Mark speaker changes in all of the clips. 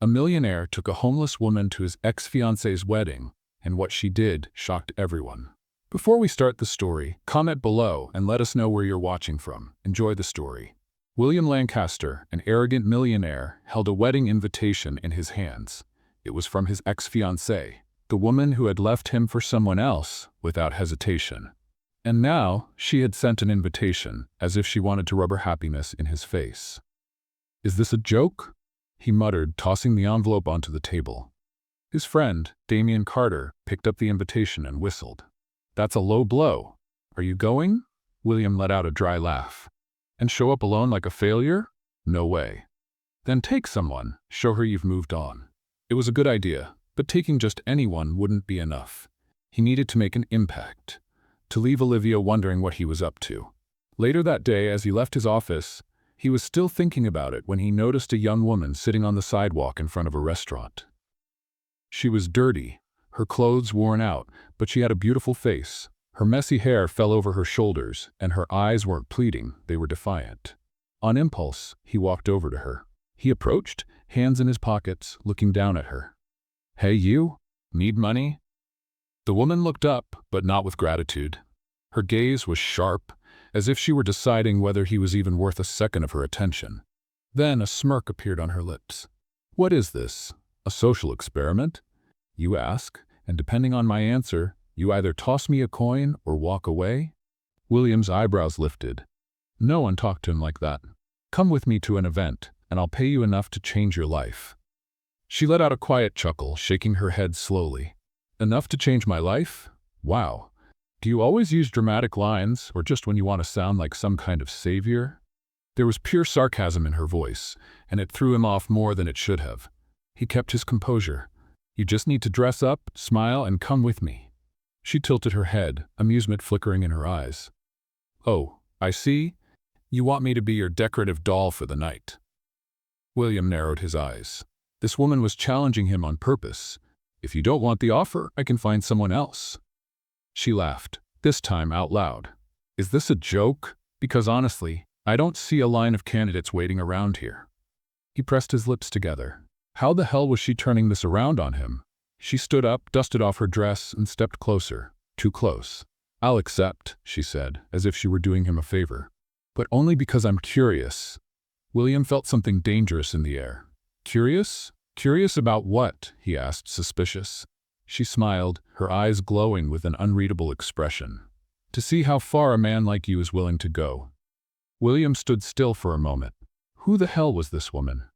Speaker 1: A millionaire took a homeless woman to his ex-fiancée's wedding, and what she did shocked everyone. Before we start the story, comment below and let us know where you're watching from. Enjoy the story. William Lancaster, an arrogant millionaire, held a wedding invitation in his hands. It was from his ex-fiancée, the woman who had left him for someone else without hesitation. And now she had sent an invitation, as if she wanted to rub her happiness in his face. "Is this a joke?" he muttered, tossing the envelope onto the table. His friend, Damien Carter, picked up the invitation and whistled. "That's a low blow. Are you going?" William let out a dry laugh. "And show up alone like a failure? No way." "Then take someone. Show her you've moved on." It was a good idea, but taking just anyone wouldn't be enough. He needed to make an impact, to leave Olivia wondering what he was up to. Later that day, as he left his office, he was still thinking about it when he noticed a young woman sitting on the sidewalk in front of a restaurant. She was dirty, her clothes worn out, but she had a beautiful face. Her messy hair fell over her shoulders, and her eyes weren't pleading, they were defiant. On impulse, he walked over to her. He approached, hands in his pockets, looking down at her. "Hey you, need money?" The woman looked up, but not with gratitude. Her gaze was sharp, as if she were deciding whether he was even worth a second of her attention. Then a smirk appeared on her lips. "What is this? A social experiment? You ask, and depending on my answer, you either toss me a coin or walk away?" William's eyebrows lifted. No one talked to him like that. "Come with me to an event, and I'll pay you enough to change your life." She let out a quiet chuckle, shaking her head slowly. "Enough to change my life? Wow. Do you always use dramatic lines, or just when you want to sound like some kind of savior?" There was pure sarcasm in her voice, and it threw him off more than it should have. He kept his composure. "You just need to dress up, smile, and come with me." She tilted her head, amusement flickering in her eyes. "Oh, I see. You want me to be your decorative doll for the night." William narrowed his eyes. This woman was challenging him on purpose. "If you don't want the offer, I can find someone else." She laughed, this time out loud. "Is this a joke? Because honestly, I don't see a line of candidates waiting around here." He pressed his lips together. How the hell was she turning this around on him? She stood up, dusted off her dress, and stepped closer. Too close. "I'll accept," she said, as if she were doing him a favor. "But only because I'm curious." William felt something dangerous in the air. "Curious? Curious about what?" he asked, suspicious. She smiled, her eyes glowing with an unreadable expression. "To see how far a man like you is willing to go." William stood still for a moment. Who the hell was this woman?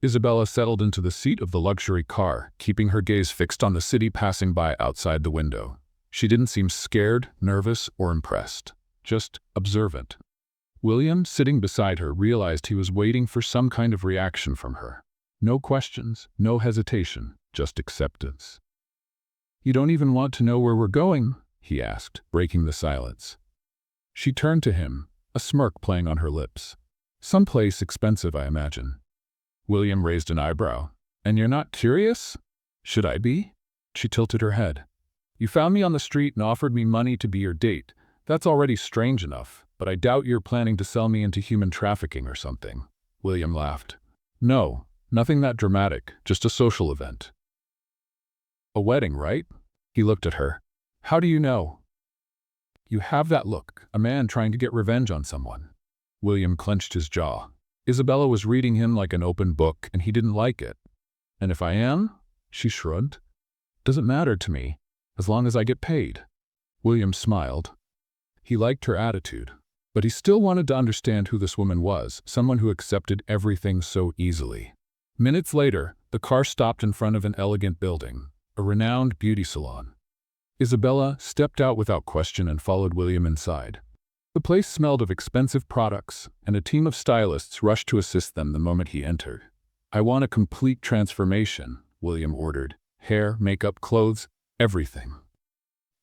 Speaker 1: Isabella settled into the seat of the luxury car, keeping her gaze fixed on the city passing by outside the window. She didn't seem scared, nervous, or impressed. Just observant. William, sitting beside her, realized he was waiting for some kind of reaction from her. No questions, no hesitation, just acceptance. "You don't even want to know where we're going?" he asked, breaking the silence. She turned to him, a smirk playing on her lips. "Someplace expensive, I imagine." William raised an eyebrow. "And you're not curious?" "Should I be?" She tilted her head. "You found me on the street and offered me money to be your date. That's already strange enough, but I doubt you're planning to sell me into human trafficking or something." William laughed. "No, nothing that dramatic, just a social event." "A wedding, right?" He looked at her. "How do you know?" "You have that look, a man trying to get revenge on someone." William clenched his jaw. Isabella was reading him like an open book, and he didn't like it. "And if I am?" She shrugged. "Doesn't matter to me, as long as I get paid." William smiled. He liked her attitude, but he still wanted to understand who this woman was, someone who accepted everything so easily. Minutes later, the car stopped in front of an elegant building, a renowned beauty salon. Isabella stepped out without question and followed William inside. The place smelled of expensive products, and a team of stylists rushed to assist them the moment he entered. "I want a complete transformation," William ordered. "Hair, makeup, clothes, everything."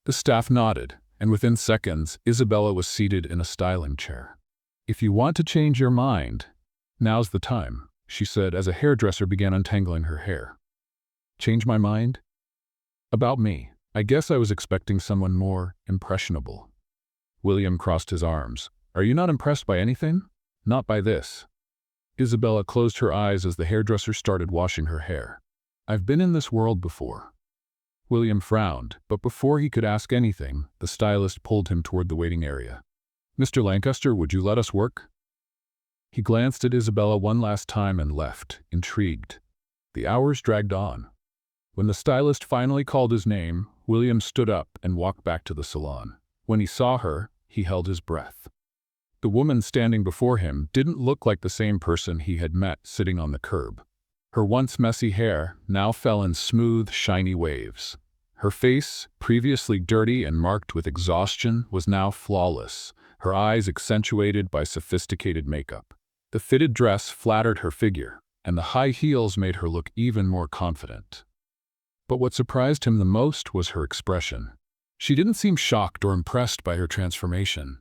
Speaker 1: The staff nodded, and within seconds, Isabella was seated in a styling chair. "If you want to change your mind, now's the time," she said as a hairdresser began untangling her hair. "Change my mind?" "About me. I guess I was expecting someone more impressionable." William crossed his arms. "Are you not impressed by anything?" "Not by this." Isabella closed her eyes as the hairdresser started washing her hair. I've been in this world before. William frowned, but before he could ask anything, the stylist pulled him toward the waiting area. Mr. Lancaster, would you let us work? He glanced at Isabella one last time and left, intrigued. The hours dragged on. When the stylist finally called his name, William stood up and walked back to the salon. When he saw her, he held his breath. The woman standing before him didn't look like the same person he had met sitting on the curb. Her once messy hair now fell in smooth, shiny waves. Her face, previously dirty and marked with exhaustion, was now flawless, her eyes accentuated by sophisticated makeup. The fitted dress flattered her figure, and the high heels made her look even more confident. But what surprised him the most was her expression. She didn't seem shocked or impressed by her transformation.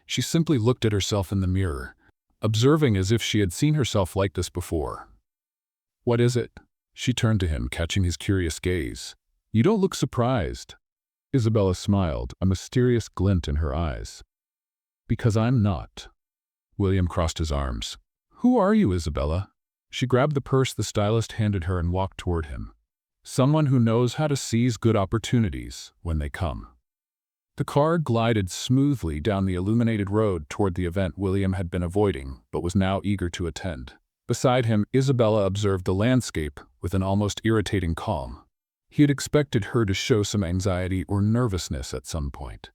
Speaker 1: She simply looked at herself in the mirror, observing as if she had seen herself like this before. What is it? She turned to him, catching his curious gaze. You don't look surprised. Isabella smiled, a mysterious glint in her eyes. Because I'm not. William crossed his arms. Who are you, Isabella? She grabbed the purse the stylist handed her and walked toward him. Someone who knows how to seize good opportunities when they come. The car glided smoothly down the illuminated road toward the event William had been avoiding, but was now eager to attend. Beside him, Isabella observed the landscape with an almost irritating calm. He had expected her to show some anxiety or nervousness at some point.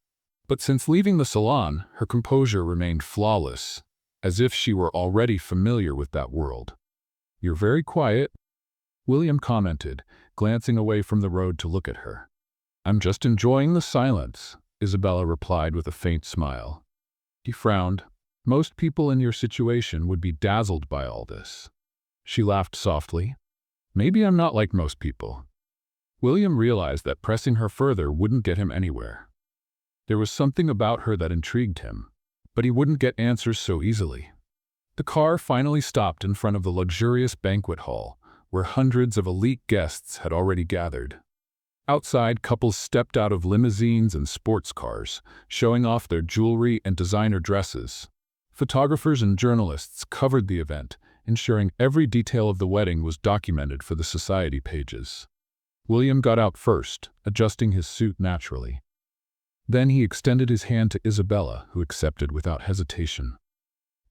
Speaker 1: But since leaving the salon, her composure remained flawless, as if she were already familiar with that world. You're very quiet, William commented, glancing away from the road to look at her. I'm just enjoying the silence, Isabella replied with a faint smile. He frowned. Most people in your situation would be dazzled by all this. She laughed softly. Maybe I'm not like most people. William realized that pressing her further wouldn't get him anywhere. There was something about her that intrigued him, but he wouldn't get answers so easily. The car finally stopped in front of the luxurious banquet hall, where hundreds of elite guests had already gathered. Outside, couples stepped out of limousines and sports cars, showing off their jewelry and designer dresses. Photographers and journalists covered the event, ensuring every detail of the wedding was documented for the society pages. William got out first, adjusting his suit naturally. Then he extended his hand to Isabella, who accepted without hesitation.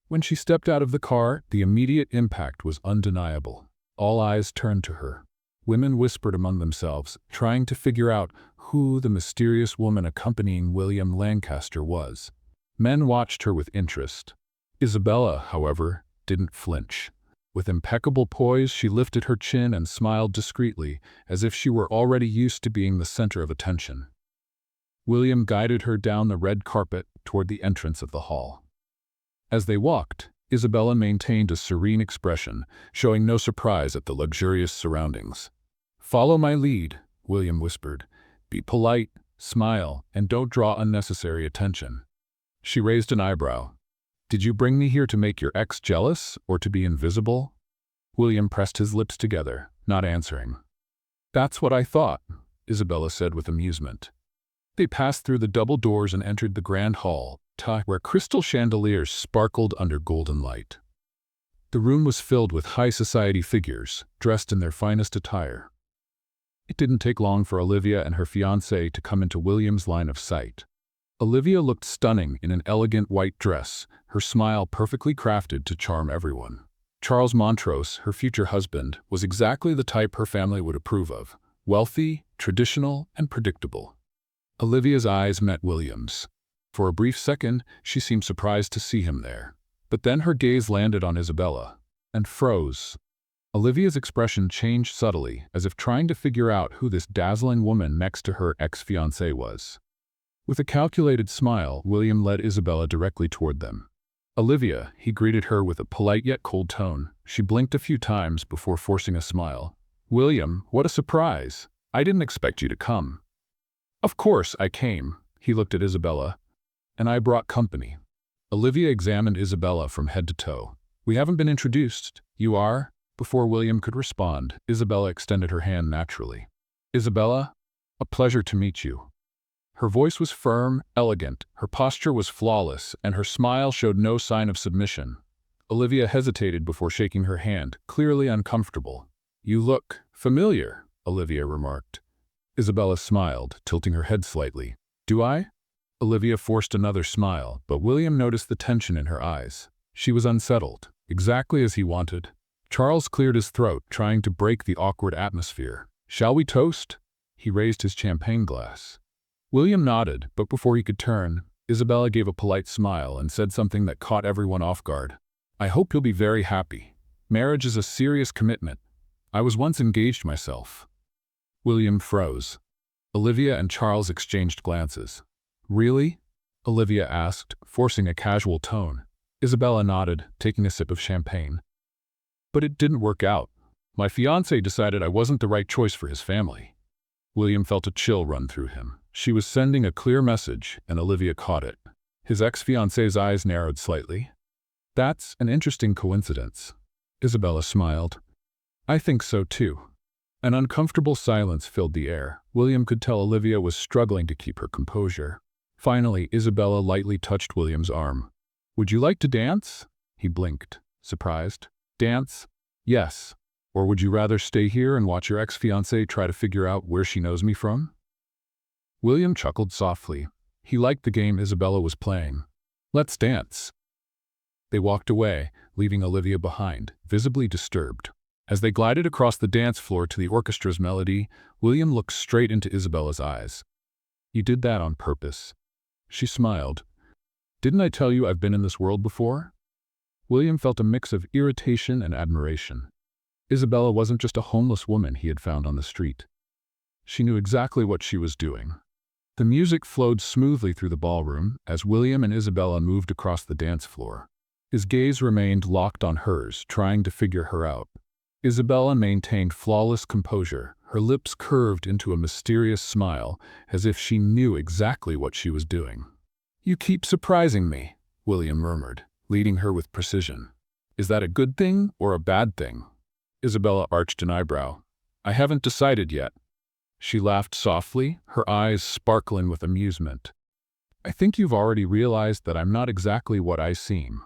Speaker 1: When she stepped out of the car, the immediate impact was undeniable. All eyes turned to her. Women whispered among themselves, trying to figure out who the mysterious woman accompanying William Lancaster was. Men watched her with interest. Isabella, however, didn't flinch. With impeccable poise, she lifted her chin and smiled discreetly, as if she were already used to being the center of attention. William guided her down the red carpet toward the entrance of the hall. As they walked, Isabella maintained a serene expression, showing no surprise at the luxurious surroundings. Follow my lead, William whispered. Be polite, smile, and don't draw unnecessary attention. She raised an eyebrow. Did you bring me here to make your ex jealous, or to be invisible? William pressed his lips together, not answering. That's what I thought, Isabella said with amusement. They passed through the double doors and entered the grand hall, where crystal chandeliers sparkled under golden light. The room was filled with high society figures, dressed in their finest attire. It didn't take long for Olivia and her fiancé to come into William's line of sight. Olivia looked stunning in an elegant white dress, her smile perfectly crafted to charm everyone. Charles Montrose, her future husband, was exactly the type her family would approve of: wealthy, traditional, and predictable. Olivia's eyes met William's. For a brief second, she seemed surprised to see him there. But then her gaze landed on Isabella, and froze. Olivia's expression changed subtly, as if trying to figure out who this dazzling woman next to her ex-fiancé was. With a calculated smile, William led Isabella directly toward them. Olivia, he greeted her with a polite yet cold tone. She blinked a few times before forcing a smile. William, what a surprise! I didn't expect you to come. Of course I came, he looked at Isabella. And I brought company. Olivia examined Isabella from head to toe. We haven't been introduced. You are? Before William could respond, Isabella extended her hand naturally. Isabella, a pleasure to meet you. Her voice was firm, elegant, her posture was flawless, and her smile showed no sign of submission. Olivia hesitated before shaking her hand, clearly uncomfortable. "You look familiar," Olivia remarked. Isabella smiled, tilting her head slightly. "Do I?" Olivia forced another smile, but William noticed the tension in her eyes. She was unsettled, exactly as he wanted. Charles cleared his throat, trying to break the awkward atmosphere. "Shall we toast?" He raised his champagne glass. William nodded, but before he could turn, Isabella gave a polite smile and said something that caught everyone off guard. "I hope you'll be very happy. Marriage is a serious commitment. I was once engaged myself." William froze. Olivia and Charles exchanged glances. "Really?" Olivia asked, forcing a casual tone. Isabella nodded, taking a sip of champagne. "But it didn't work out. My fiancé decided I wasn't the right choice for his family." William felt a chill run through him. She was sending a clear message, and Olivia caught it. His ex-fiancée's eyes narrowed slightly. "That's an interesting coincidence." Isabella smiled. "I think so too." An uncomfortable silence filled the air. William could tell Olivia was struggling to keep her composure. Finally, Isabella lightly touched William's arm. "Would you like to dance?" He blinked, surprised. "Dance? Yes. Or would you rather stay here and watch your ex-fiancée try to figure out where she knows me from?" William chuckled softly. He liked the game Isabella was playing. "Let's dance." They walked away, leaving Olivia behind, visibly disturbed. As they glided across the dance floor to the orchestra's melody, William looked straight into Isabella's eyes. "You did that on purpose." She smiled. "Didn't I tell you I've been in this world before?" William felt a mix of irritation and admiration. Isabella wasn't just a homeless woman he had found on the street. She knew exactly what she was doing. The music flowed smoothly through the ballroom as William and Isabella moved across the dance floor. His gaze remained locked on hers, trying to figure her out. Isabella maintained flawless composure, her lips curved into a mysterious smile, as if she knew exactly what she was doing. "You keep surprising me," William murmured, leading her with precision. "Is that a good thing or a bad thing?" Isabella arched an eyebrow. "I haven't decided yet." She laughed softly, her eyes sparkling with amusement. "I think you've already realized that I'm not exactly what I seem.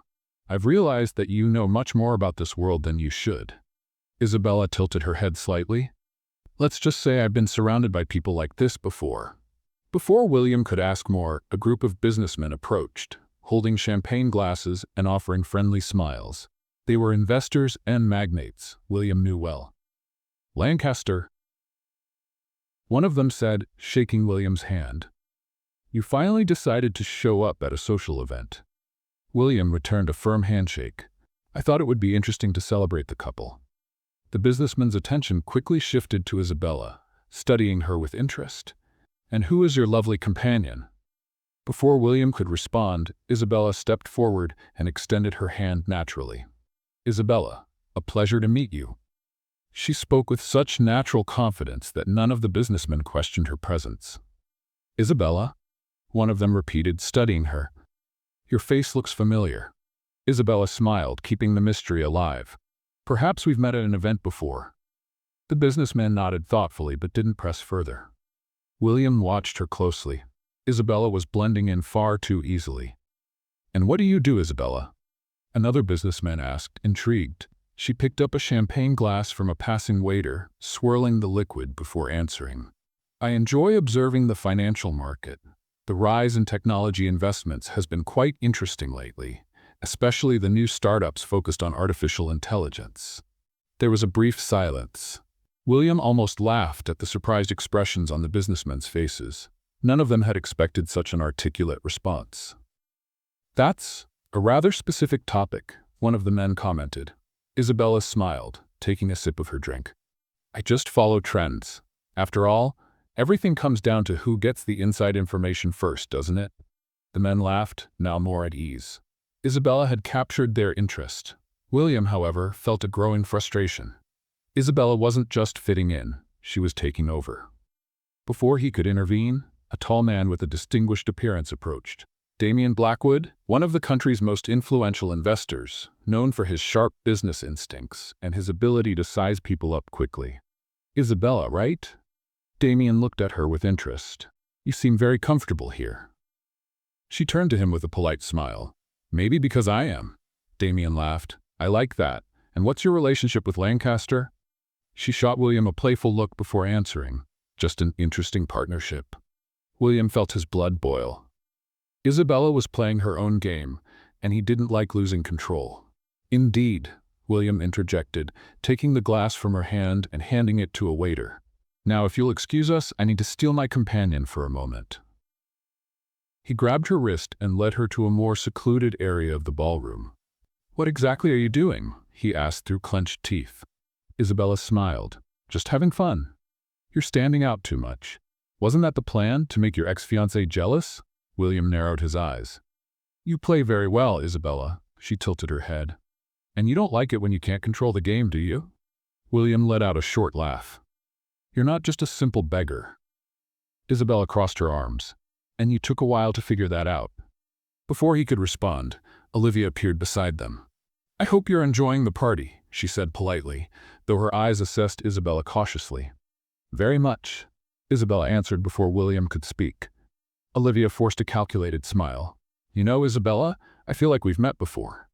Speaker 1: I've realized that you know much more about this world than you should." Isabella tilted her head slightly. "Let's just say I've been surrounded by people like this before." Before William could ask more, a group of businessmen approached, holding champagne glasses and offering friendly smiles. They were investors and magnates, William knew well. "Lancaster," one of them said, shaking William's hand. "You finally decided to show up at a social event." William returned a firm handshake. "I thought it would be interesting to celebrate the couple." The businessman's attention quickly shifted to Isabella, studying her with interest. "And who is your lovely companion?" Before William could respond, Isabella stepped forward and extended her hand naturally. "Isabella, a pleasure to meet you." She spoke with such natural confidence that none of the businessmen questioned her presence. "Isabella?" one of them repeated, studying her. "Your face looks familiar." Isabella smiled, keeping the mystery alive. "Perhaps we've met at an event before." The businessman nodded thoughtfully but didn't press further. William watched her closely. Isabella was blending in far too easily. "And what do you do, Isabella?" Another businessman asked, intrigued. She picked up a champagne glass from a passing waiter, swirling the liquid before answering. "I enjoy observing the financial market. The rise in technology investments has been quite interesting lately, especially the new startups focused on artificial intelligence." There was a brief silence. William almost laughed at the surprised expressions on the businessmen's faces. None of them had expected such an articulate response. "That's a rather specific topic," one of the men commented. Isabella smiled, taking a sip of her drink. "I just follow trends. After all, everything comes down to who gets the inside information first, doesn't it?" The men laughed, now more at ease. Isabella had captured their interest. William, however, felt a growing frustration. Isabella wasn't just fitting in, she was taking over. Before he could intervene, a tall man with a distinguished appearance approached. Damian Blackwood, one of the country's most influential investors, known for his sharp business instincts and his ability to size people up quickly. "Isabella, right?" Damian looked at her with interest. "You seem very comfortable here." She turned to him with a polite smile. "Maybe because I am." Damien laughed. I like that. And what's your relationship with Lancaster? She shot William a playful look before answering. Just an interesting partnership. William felt his blood boil. Isabella was playing her own game, and he didn't like losing control. Indeed, William interjected, taking the glass from her hand and handing it to a waiter. Now, if you'll excuse us, I need to steal my companion for a moment. He grabbed her wrist and led her to a more secluded area of the ballroom. What exactly are you doing? He asked through clenched teeth. Isabella smiled. Just having fun. You're standing out too much. Wasn't that the plan, to make your ex-fiancé jealous? William narrowed his eyes. You play very well, Isabella. She tilted her head. And you don't like it when you can't control the game, do you? William let out a short laugh. You're not just a simple beggar. Isabella crossed her arms. And you took a while to figure that out. Before he could respond, Olivia appeared beside them. I hope you're enjoying the party, she said politely, though her eyes assessed Isabella cautiously. Very much, Isabella answered before William could speak. Olivia forced a calculated smile. You know, Isabella, I feel like we've met before.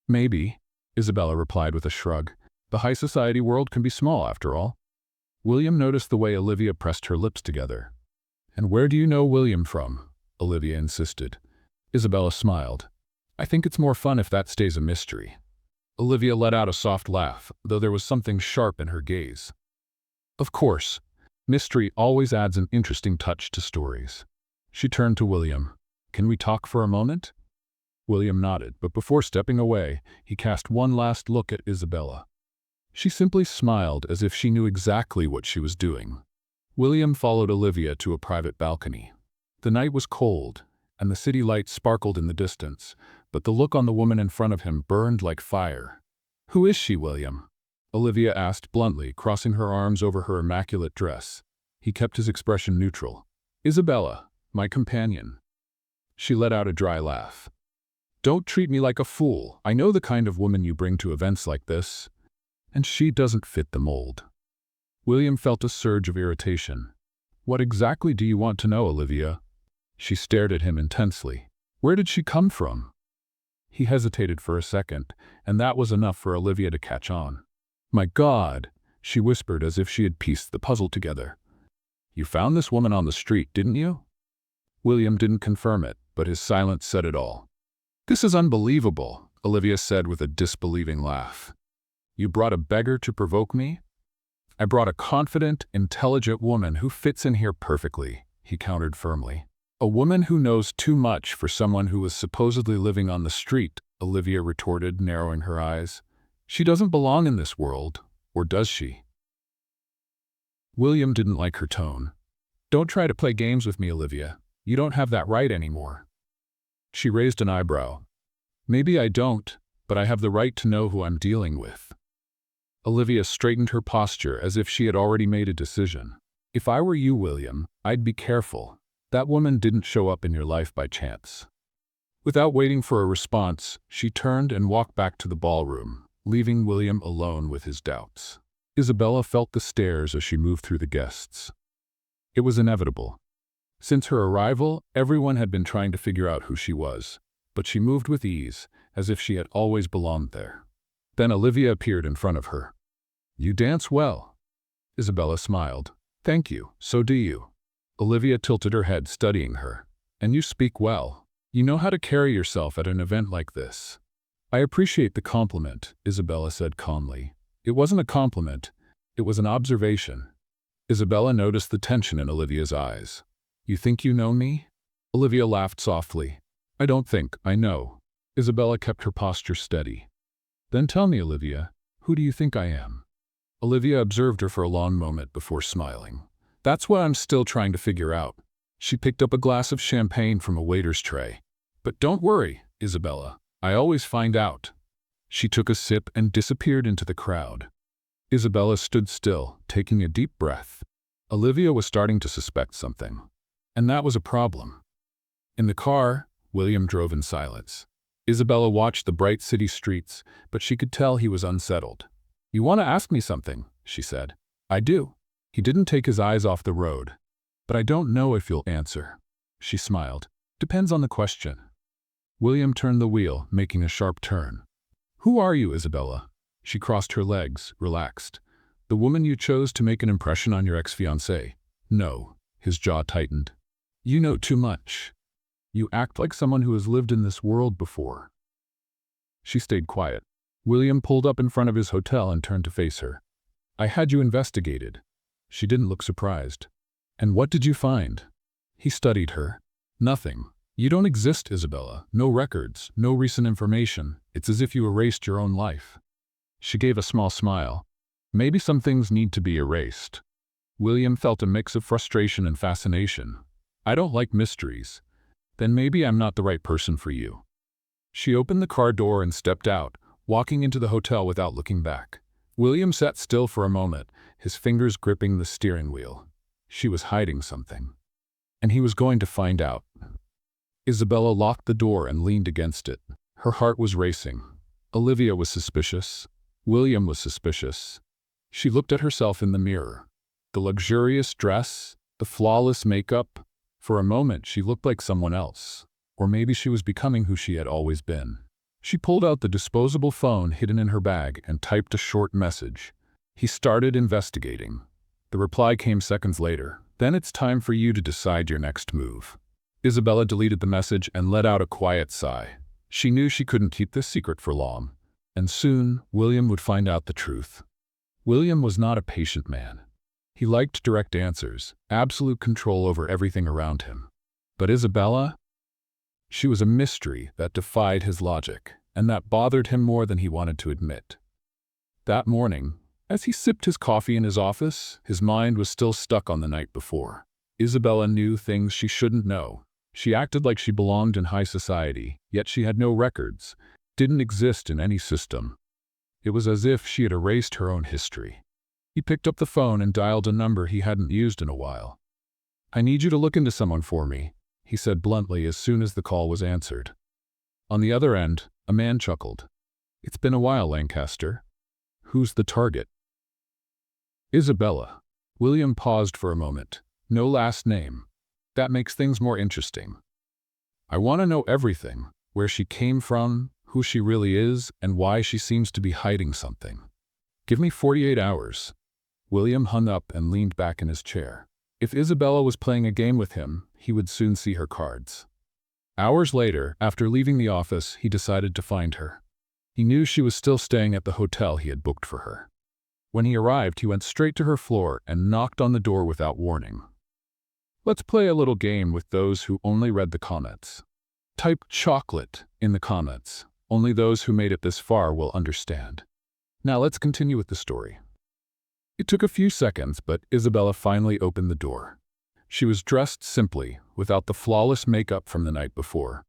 Speaker 1: Maybe, Isabella replied with a shrug. The high society world can be small, after all. William noticed the way Olivia pressed her lips together. And where do you know William from? Olivia insisted. Isabella smiled. I think it's more fun if that stays a mystery. Olivia let out a soft laugh, though there was something sharp in her gaze. Of course, mystery always adds an interesting touch to stories. She turned to William. Can we talk for a moment? William nodded, but before stepping away, he cast one last look at Isabella. She simply smiled as if she knew exactly what she was doing. William followed Olivia to a private balcony. The night was cold, and the city lights sparkled in the distance, but the look on the woman in front of him burned like fire. Who is she, William? Olivia asked bluntly, crossing her arms over her immaculate dress. He kept his expression neutral. Isabella, my companion. She let out a dry laugh. Don't treat me like a fool. I know the kind of woman you bring to events like this. And she doesn't fit the mold. William felt a surge of irritation. What exactly do you want to know, Olivia? She stared at him intensely. Where did she come from? He hesitated for a second, and that was enough for Olivia to catch on. My God, she whispered as if she had pieced the puzzle together. You found this woman on the street, didn't you? William didn't confirm it, but his silence said it all. This is unbelievable, Olivia said with a disbelieving laugh. You brought a beggar to provoke me? I brought a confident, intelligent woman who fits in here perfectly, he countered firmly. A woman who knows too much for someone who was supposedly living on the street, Olivia retorted, narrowing her eyes. She doesn't belong in this world, or does she? William didn't like her tone. Don't try to play games with me, Olivia. You don't have that right anymore. She raised an eyebrow. Maybe I don't, but I have the right to know who I'm dealing with. Olivia straightened her posture as if she had already made a decision. If I were you, William, I'd be careful. That woman didn't show up in your life by chance. Without waiting for a response, she turned and walked back to the ballroom, leaving William alone with his doubts. Isabella felt the stares as she moved through the guests. It was inevitable. Since her arrival, everyone had been trying to figure out who she was, but she moved with ease, as if she had always belonged there. Then Olivia appeared in front of her. You dance well. Isabella smiled. Thank you, so do you. Olivia tilted her head, studying her. And you speak well. You know how to carry yourself at an event like this. I appreciate the compliment, Isabella said calmly. It wasn't a compliment, it was an observation. Isabella noticed the tension in Olivia's eyes. You think you know me? Olivia laughed softly. I don't think, I know. Isabella kept her posture steady. Then tell me, Olivia, who do you think I am? Olivia observed her for a long moment before smiling. That's what I'm still trying to figure out. She picked up a glass of champagne from a waiter's tray. But don't worry, Isabella. I always find out. She took a sip and disappeared into the crowd. Isabella stood still, taking a deep breath. Olivia was starting to suspect something. And that was a problem. In the car, William drove in silence. Isabella watched the bright city streets, but she could tell he was unsettled. You want to ask me something, she said. I do. He didn't take his eyes off the road. But I don't know if you'll answer. She smiled. Depends on the question. William turned the wheel, making a sharp turn. Who are you, Isabella? She crossed her legs, relaxed. The woman you chose to make an impression on your ex-fiancé. No. His jaw tightened. You know too much. You act like someone who has lived in this world before. She stayed quiet. William pulled up in front of his hotel and turned to face her. I had you investigated. She didn't look surprised. And what did you find? He studied her. Nothing. You don't exist, Isabella. No records, no recent information. It's as if you erased your own life. She gave a small smile. Maybe some things need to be erased. William felt a mix of frustration and fascination. I don't like mysteries. Then maybe I'm not the right person for you. She opened the car door and stepped out, walking into the hotel without looking back. William sat still for a moment, his fingers gripping the steering wheel. She was hiding something. And he was going to find out. Isabella locked the door and leaned against it. Her heart was racing. Olivia was suspicious. William was suspicious. She looked at herself in the mirror. The luxurious dress, the flawless makeup. For a moment, she looked like someone else. Or maybe she was becoming who she had always been. She pulled out the disposable phone hidden in her bag and typed a short message. He started investigating. The reply came seconds later. Then it's time for you to decide your next move. Isabella deleted the message and let out a quiet sigh. She knew she couldn't keep this secret for long. And soon, William would find out the truth. William was not a patient man. He liked direct answers, absolute control over everything around him. But Isabella? She was a mystery that defied his logic, and that bothered him more than he wanted to admit. That morning, as he sipped his coffee in his office, his mind was still stuck on the night before. Isabella knew things she shouldn't know. She acted like she belonged in high society, yet she had no records, didn't exist in any system. It was as if she had erased her own history. He picked up the phone and dialed a number he hadn't used in a while. I need you to look into someone for me, he said bluntly as soon as the call was answered. On the other end, a man chuckled. It's been a while, Lancaster. Who's the target? Isabella. William paused for a moment. No last name. That makes things more interesting. I want to know everything. Where she came from, who she really is, and why she seems to be hiding something. Give me 48 hours. William hung up and leaned back in his chair. If Isabella was playing a game with him, he would soon see her cards. Hours later, after leaving the office, he decided to find her. He knew she was still staying at the hotel he had booked for her. When he arrived, he went straight to her floor and knocked on the door without warning. Let's play a little game with those who only read the comments. Type chocolate in the comments. Only those who made it this far will understand. Now let's continue with the story. It took a few seconds, but Isabella finally opened the door. She was dressed simply, without the flawless makeup from the night before.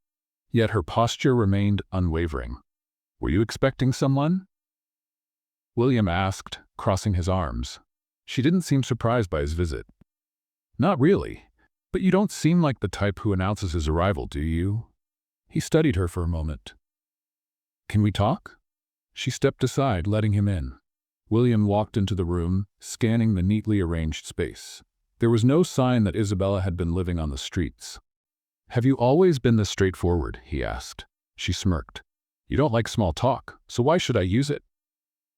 Speaker 1: Yet her posture remained unwavering. Were you expecting someone? William asked, crossing his arms. She didn't seem surprised by his visit. Not really, but you don't seem like the type who announces his arrival, do you? He studied her for a moment. Can we talk? She stepped aside, letting him in. William walked into the room, scanning the neatly arranged space. There was no sign that Isabella had been living on the streets. Have you always been this straightforward? He asked. She smirked. You don't like small talk, so why should I use it?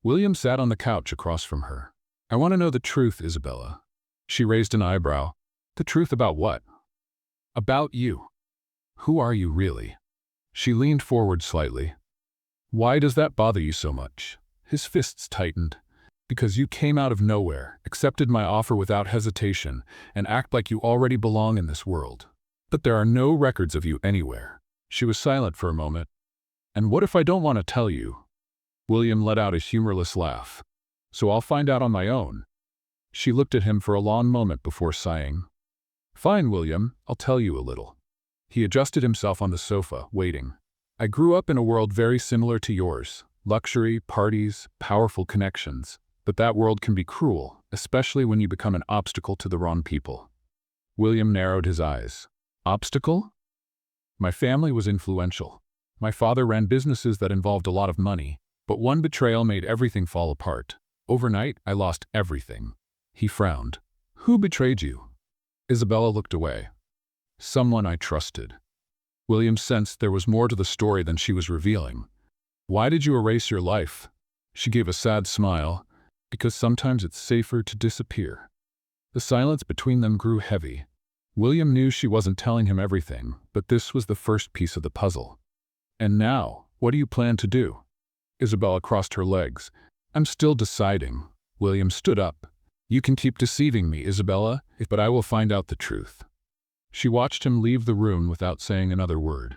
Speaker 1: William sat on the couch across from her. I want to know the truth, Isabella. She raised an eyebrow. The truth about what? About you. Who are you really? She leaned forward slightly. Why does that bother you so much? His fists tightened. Because you came out of nowhere, accepted my offer without hesitation, and act like you already belong in this world. But there are no records of you anywhere. She was silent for a moment. And what if I don't want to tell you? William let out a humorless laugh. So I'll find out on my own. She looked at him for a long moment before sighing. Fine, William, I'll tell you a little. He adjusted himself on the sofa, waiting. I grew up in a world very similar to yours. Luxury, parties, powerful connections. But that world can be cruel, especially when you become an obstacle to the wrong people. William narrowed his eyes. Obstacle? My family was influential. My father ran businesses that involved a lot of money, but one betrayal made everything fall apart. Overnight, I lost everything. He frowned. Who betrayed you? Isabella looked away. Someone I trusted. William sensed there was more to the story than she was revealing. Why did you erase your life? She gave a sad smile. Because sometimes it's safer to disappear. The silence between them grew heavy. William knew she wasn't telling him everything, but this was the first piece of the puzzle. And now, what do you plan to do? Isabella crossed her legs. I'm still deciding. William stood up. You can keep deceiving me, Isabella, but I will find out the truth. She watched him leave the room without saying another word.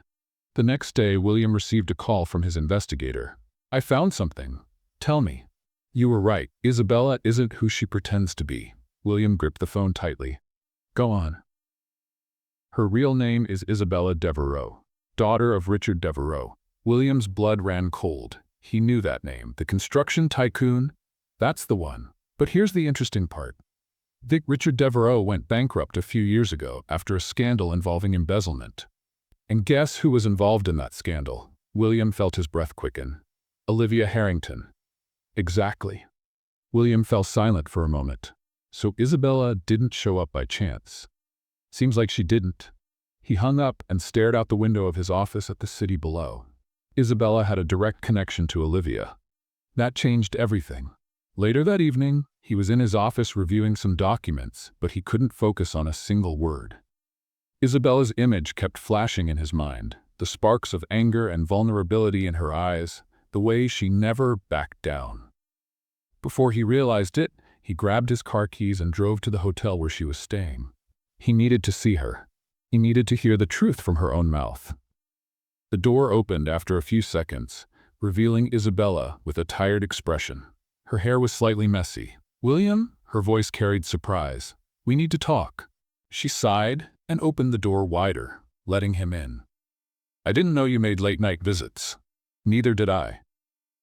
Speaker 1: The next day, William received a call from his investigator. I found something. Tell me. You were right. Isabella isn't who she pretends to be. William gripped the phone tightly. Go on. Her real name is Isabella Devereaux, daughter of Richard Devereaux. William's blood ran cold. He knew that name. The construction tycoon? That's the one. But here's the interesting part. Richard Devereaux went bankrupt a few years ago after a scandal involving embezzlement. And guess who was involved in that scandal? William felt his breath quicken. Olivia Harrington. Exactly. William fell silent for a moment. So Isabella didn't show up by chance. Seems like she didn't. He hung up and stared out the window of his office at the city below. Isabella had a direct connection to Olivia. That changed everything. Later that evening, he was in his office reviewing some documents, but he couldn't focus on a single word. Isabella's image kept flashing in his mind, the sparks of anger and vulnerability in her eyes, the way she never backed down. Before he realized it, he grabbed his car keys and drove to the hotel where she was staying. He needed to see her. He needed to hear the truth from her own mouth. The door opened after a few seconds, revealing Isabella with a tired expression. Her hair was slightly messy. William? Her voice carried surprise. We need to talk. She sighed and opened the door wider, letting him in. I didn't know you made late-night visits. Neither did I.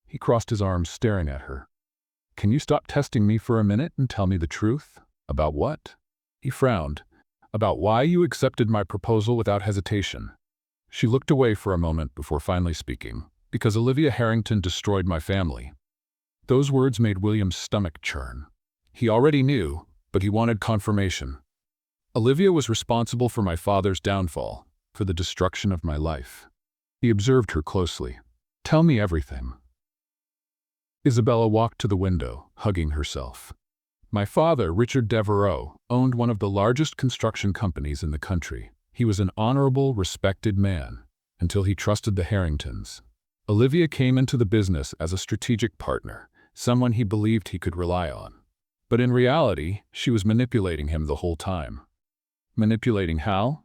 Speaker 1: He crossed his arms, staring at her. Can you stop testing me for a minute and tell me the truth? About what? He frowned. About why you accepted my proposal without hesitation. She looked away for a moment before finally speaking. Because Olivia Harrington destroyed my family. Those words made William's stomach churn. He already knew, but he wanted confirmation. Olivia was responsible for my father's downfall, for the destruction of my life. He observed her closely. Tell me everything. Isabella walked to the window, hugging herself. My father, Richard Devereaux, owned one of the largest construction companies in the country. He was an honorable, respected man, until he trusted the Harringtons. Olivia came into the business as a strategic partner, someone he believed he could rely on. But in reality, she was manipulating him the whole time. Manipulating how?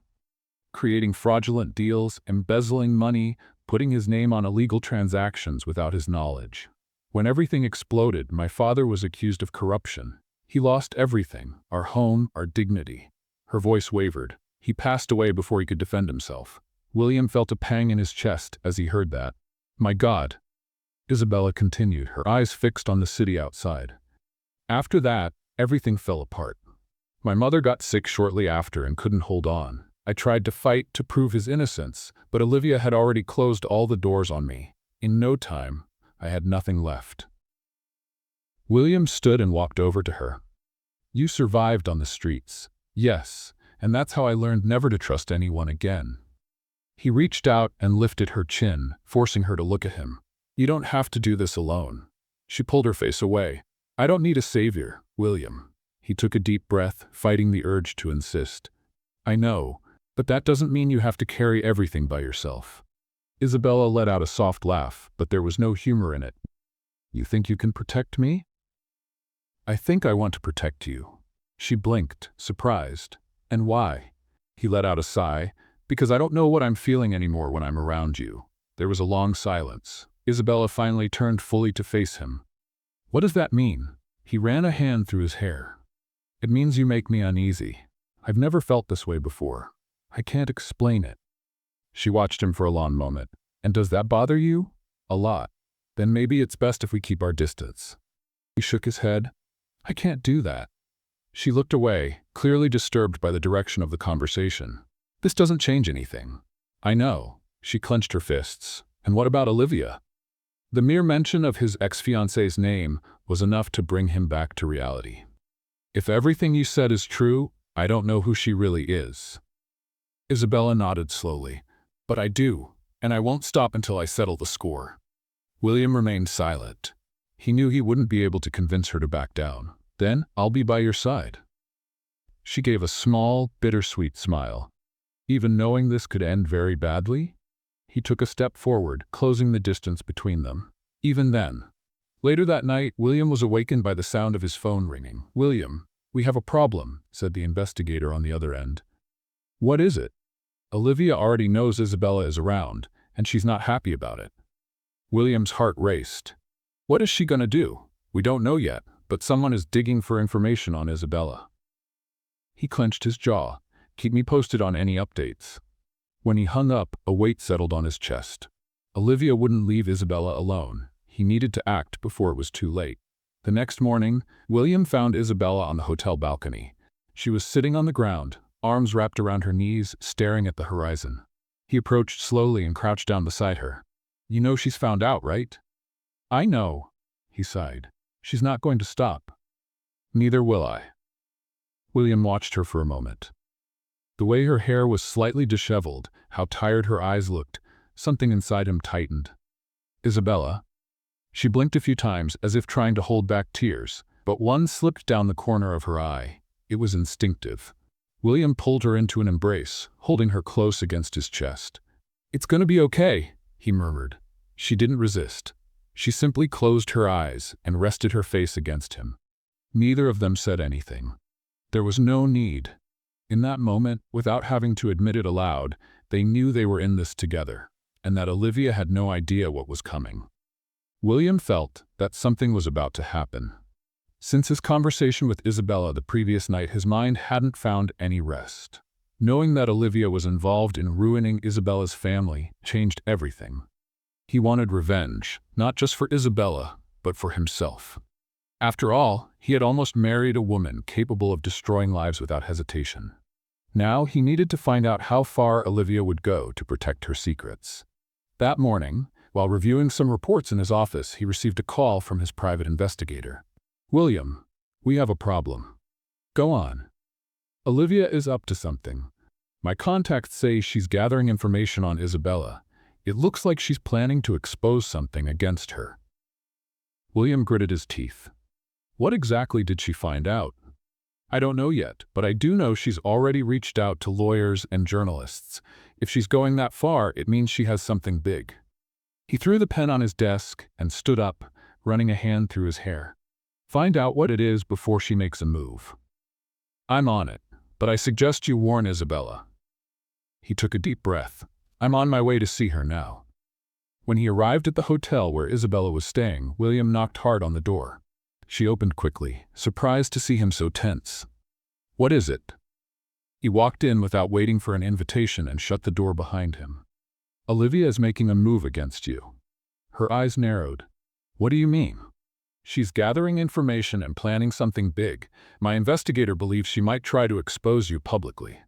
Speaker 1: Creating fraudulent deals, embezzling money, putting his name on illegal transactions without his knowledge. When everything exploded, my father was accused of corruption. He lost everything, our home, our dignity. Her voice wavered. He passed away before he could defend himself. William felt a pang in his chest as he heard that. My God. Isabella continued, her eyes fixed on the city outside. After that, everything fell apart. My mother got sick shortly after and couldn't hold on. I tried to fight to prove his innocence, but Olivia had already closed all the doors on me. In no time, I had nothing left. William stood and walked over to her. You survived on the streets. Yes, and that's how I learned never to trust anyone again. He reached out and lifted her chin, forcing her to look at him. You don't have to do this alone. She pulled her face away. I don't need a savior, William. He took a deep breath, fighting the urge to insist. I know, but that doesn't mean you have to carry everything by yourself. Isabella let out a soft laugh, but there was no humor in it. You think you can protect me? I think I want to protect you. She blinked, surprised. And why? He let out a sigh. Because I don't know what I'm feeling anymore when I'm around you. There was a long silence. Isabella finally turned fully to face him. What does that mean? He ran a hand through his hair. It means you make me uneasy. I've never felt this way before. I can't explain it. She watched him for a long moment. And does that bother you? A lot. Then maybe it's best if we keep our distance. He shook his head. I can't do that. She looked away, clearly disturbed by the direction of the conversation. This doesn't change anything. I know. She clenched her fists. And what about Olivia? The mere mention of his ex-fiancée's name was enough to bring him back to reality. If everything you said is true, I don't know who she really is. Isabella nodded slowly. But I do, and I won't stop until I settle the score. William remained silent. He knew he wouldn't be able to convince her to back down. Then, I'll be by your side. She gave a small, bittersweet smile. Even knowing this could end very badly? He took a step forward, closing the distance between them. Even then. Later that night, William was awakened by the sound of his phone ringing. "William, we have a problem," said the investigator on the other end. "What is it?" "Olivia already knows Isabella is around, and she's not happy about it." William's heart raced. "What is she gonna do?" "We don't know yet, but someone is digging for information on Isabella." He clenched his jaw. "Keep me posted on any updates." When he hung up, a weight settled on his chest. Olivia wouldn't leave Isabella alone. He needed to act before it was too late. The next morning, William found Isabella on the hotel balcony. She was sitting on the ground, arms wrapped around her knees, staring at the horizon. He approached slowly and crouched down beside her. "You know she's found out, right?" "I know," he sighed. "She's not going to stop." "Neither will I." William watched her for a moment. The way her hair was slightly disheveled, how tired her eyes looked, something inside him tightened. "Isabella?" She blinked a few times as if trying to hold back tears, but one slipped down the corner of her eye. It was instinctive. William pulled her into an embrace, holding her close against his chest. "It's gonna be okay," he murmured. She didn't resist. She simply closed her eyes and rested her face against him. Neither of them said anything. There was no need. In that moment, without having to admit it aloud, they knew they were in this together, and that Olivia had no idea what was coming. William felt that something was about to happen. Since his conversation with Isabella the previous night, his mind hadn't found any rest. Knowing that Olivia was involved in ruining Isabella's family changed everything. He wanted revenge, not just for Isabella, but for himself. After all, he had almost married a woman capable of destroying lives without hesitation. Now he needed to find out how far Olivia would go to protect her secrets. That morning, while reviewing some reports in his office, he received a call from his private investigator. "William, we have a problem." "Go on." "Olivia is up to something. My contacts say she's gathering information on Isabella. It looks like she's planning to expose something against her." William gritted his teeth. "What exactly did she find out?" "I don't know yet, but I do know she's already reached out to lawyers and journalists. If she's going that far, it means she has something big." He threw the pen on his desk and stood up, running a hand through his hair. "Find out what it is before she makes a move." "I'm on it, but I suggest you warn Isabella." He took a deep breath. "I'm on my way to see her now." When he arrived at the hotel where Isabella was staying, William knocked hard on the door. She opened quickly, surprised to see him so tense. "What is it?" He walked in without waiting for an invitation and shut the door behind him. "Olivia is making a move against you." Her eyes narrowed. "What do you mean?" "She's gathering information and planning something big. My investigator believes she might try to expose you publicly."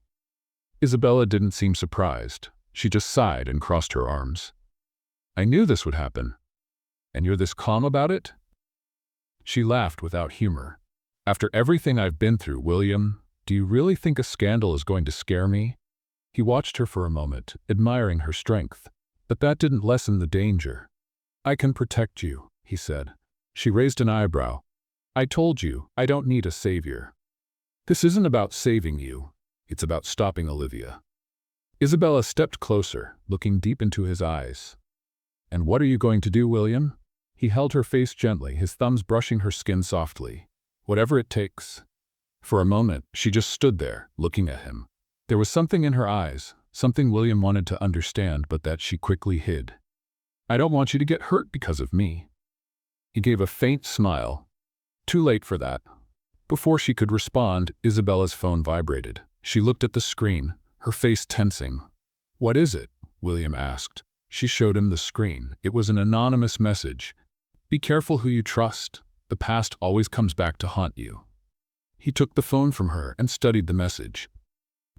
Speaker 1: Isabella didn't seem surprised. She just sighed and crossed her arms. "I knew this would happen." "And you're this calm about it?" She laughed without humor. "After everything I've been through, William, do you really think a scandal is going to scare me?" He watched her for a moment, admiring her strength. But that didn't lessen the danger. "I can protect you," he said. She raised an eyebrow. "I told you, I don't need a savior." "This isn't about saving you. It's about stopping Olivia." Isabella stepped closer, looking deep into his eyes. "And what are you going to do, William?" He held her face gently, his thumbs brushing her skin softly. "Whatever it takes." For a moment, she just stood there, looking at him. There was something in her eyes, something William wanted to understand, but that she quickly hid. "I don't want you to get hurt because of me." He gave a faint smile. Too late for that. Before she could respond, Isabella's phone vibrated. She looked at the screen, her face tensing. "What is it?" William asked. She showed him the screen. It was an anonymous message. "Be careful who you trust. The past always comes back to haunt you." He took the phone from her and studied the message.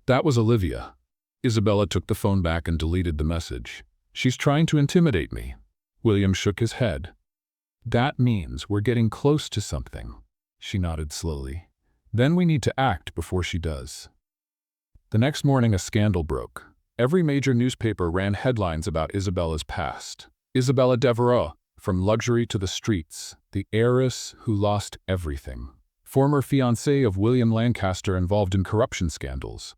Speaker 1: That was Olivia. Isabella took the phone back and deleted the message. "She's trying to intimidate me." William shook his head. "That means we're getting close to something." She nodded slowly. "Then we need to act before she does." The next morning a scandal broke. Every major newspaper ran headlines about Isabella's past. Isabella Devereux, From luxury to the streets, the heiress who lost everything. Former fiancé of William Lancaster involved in corruption scandals.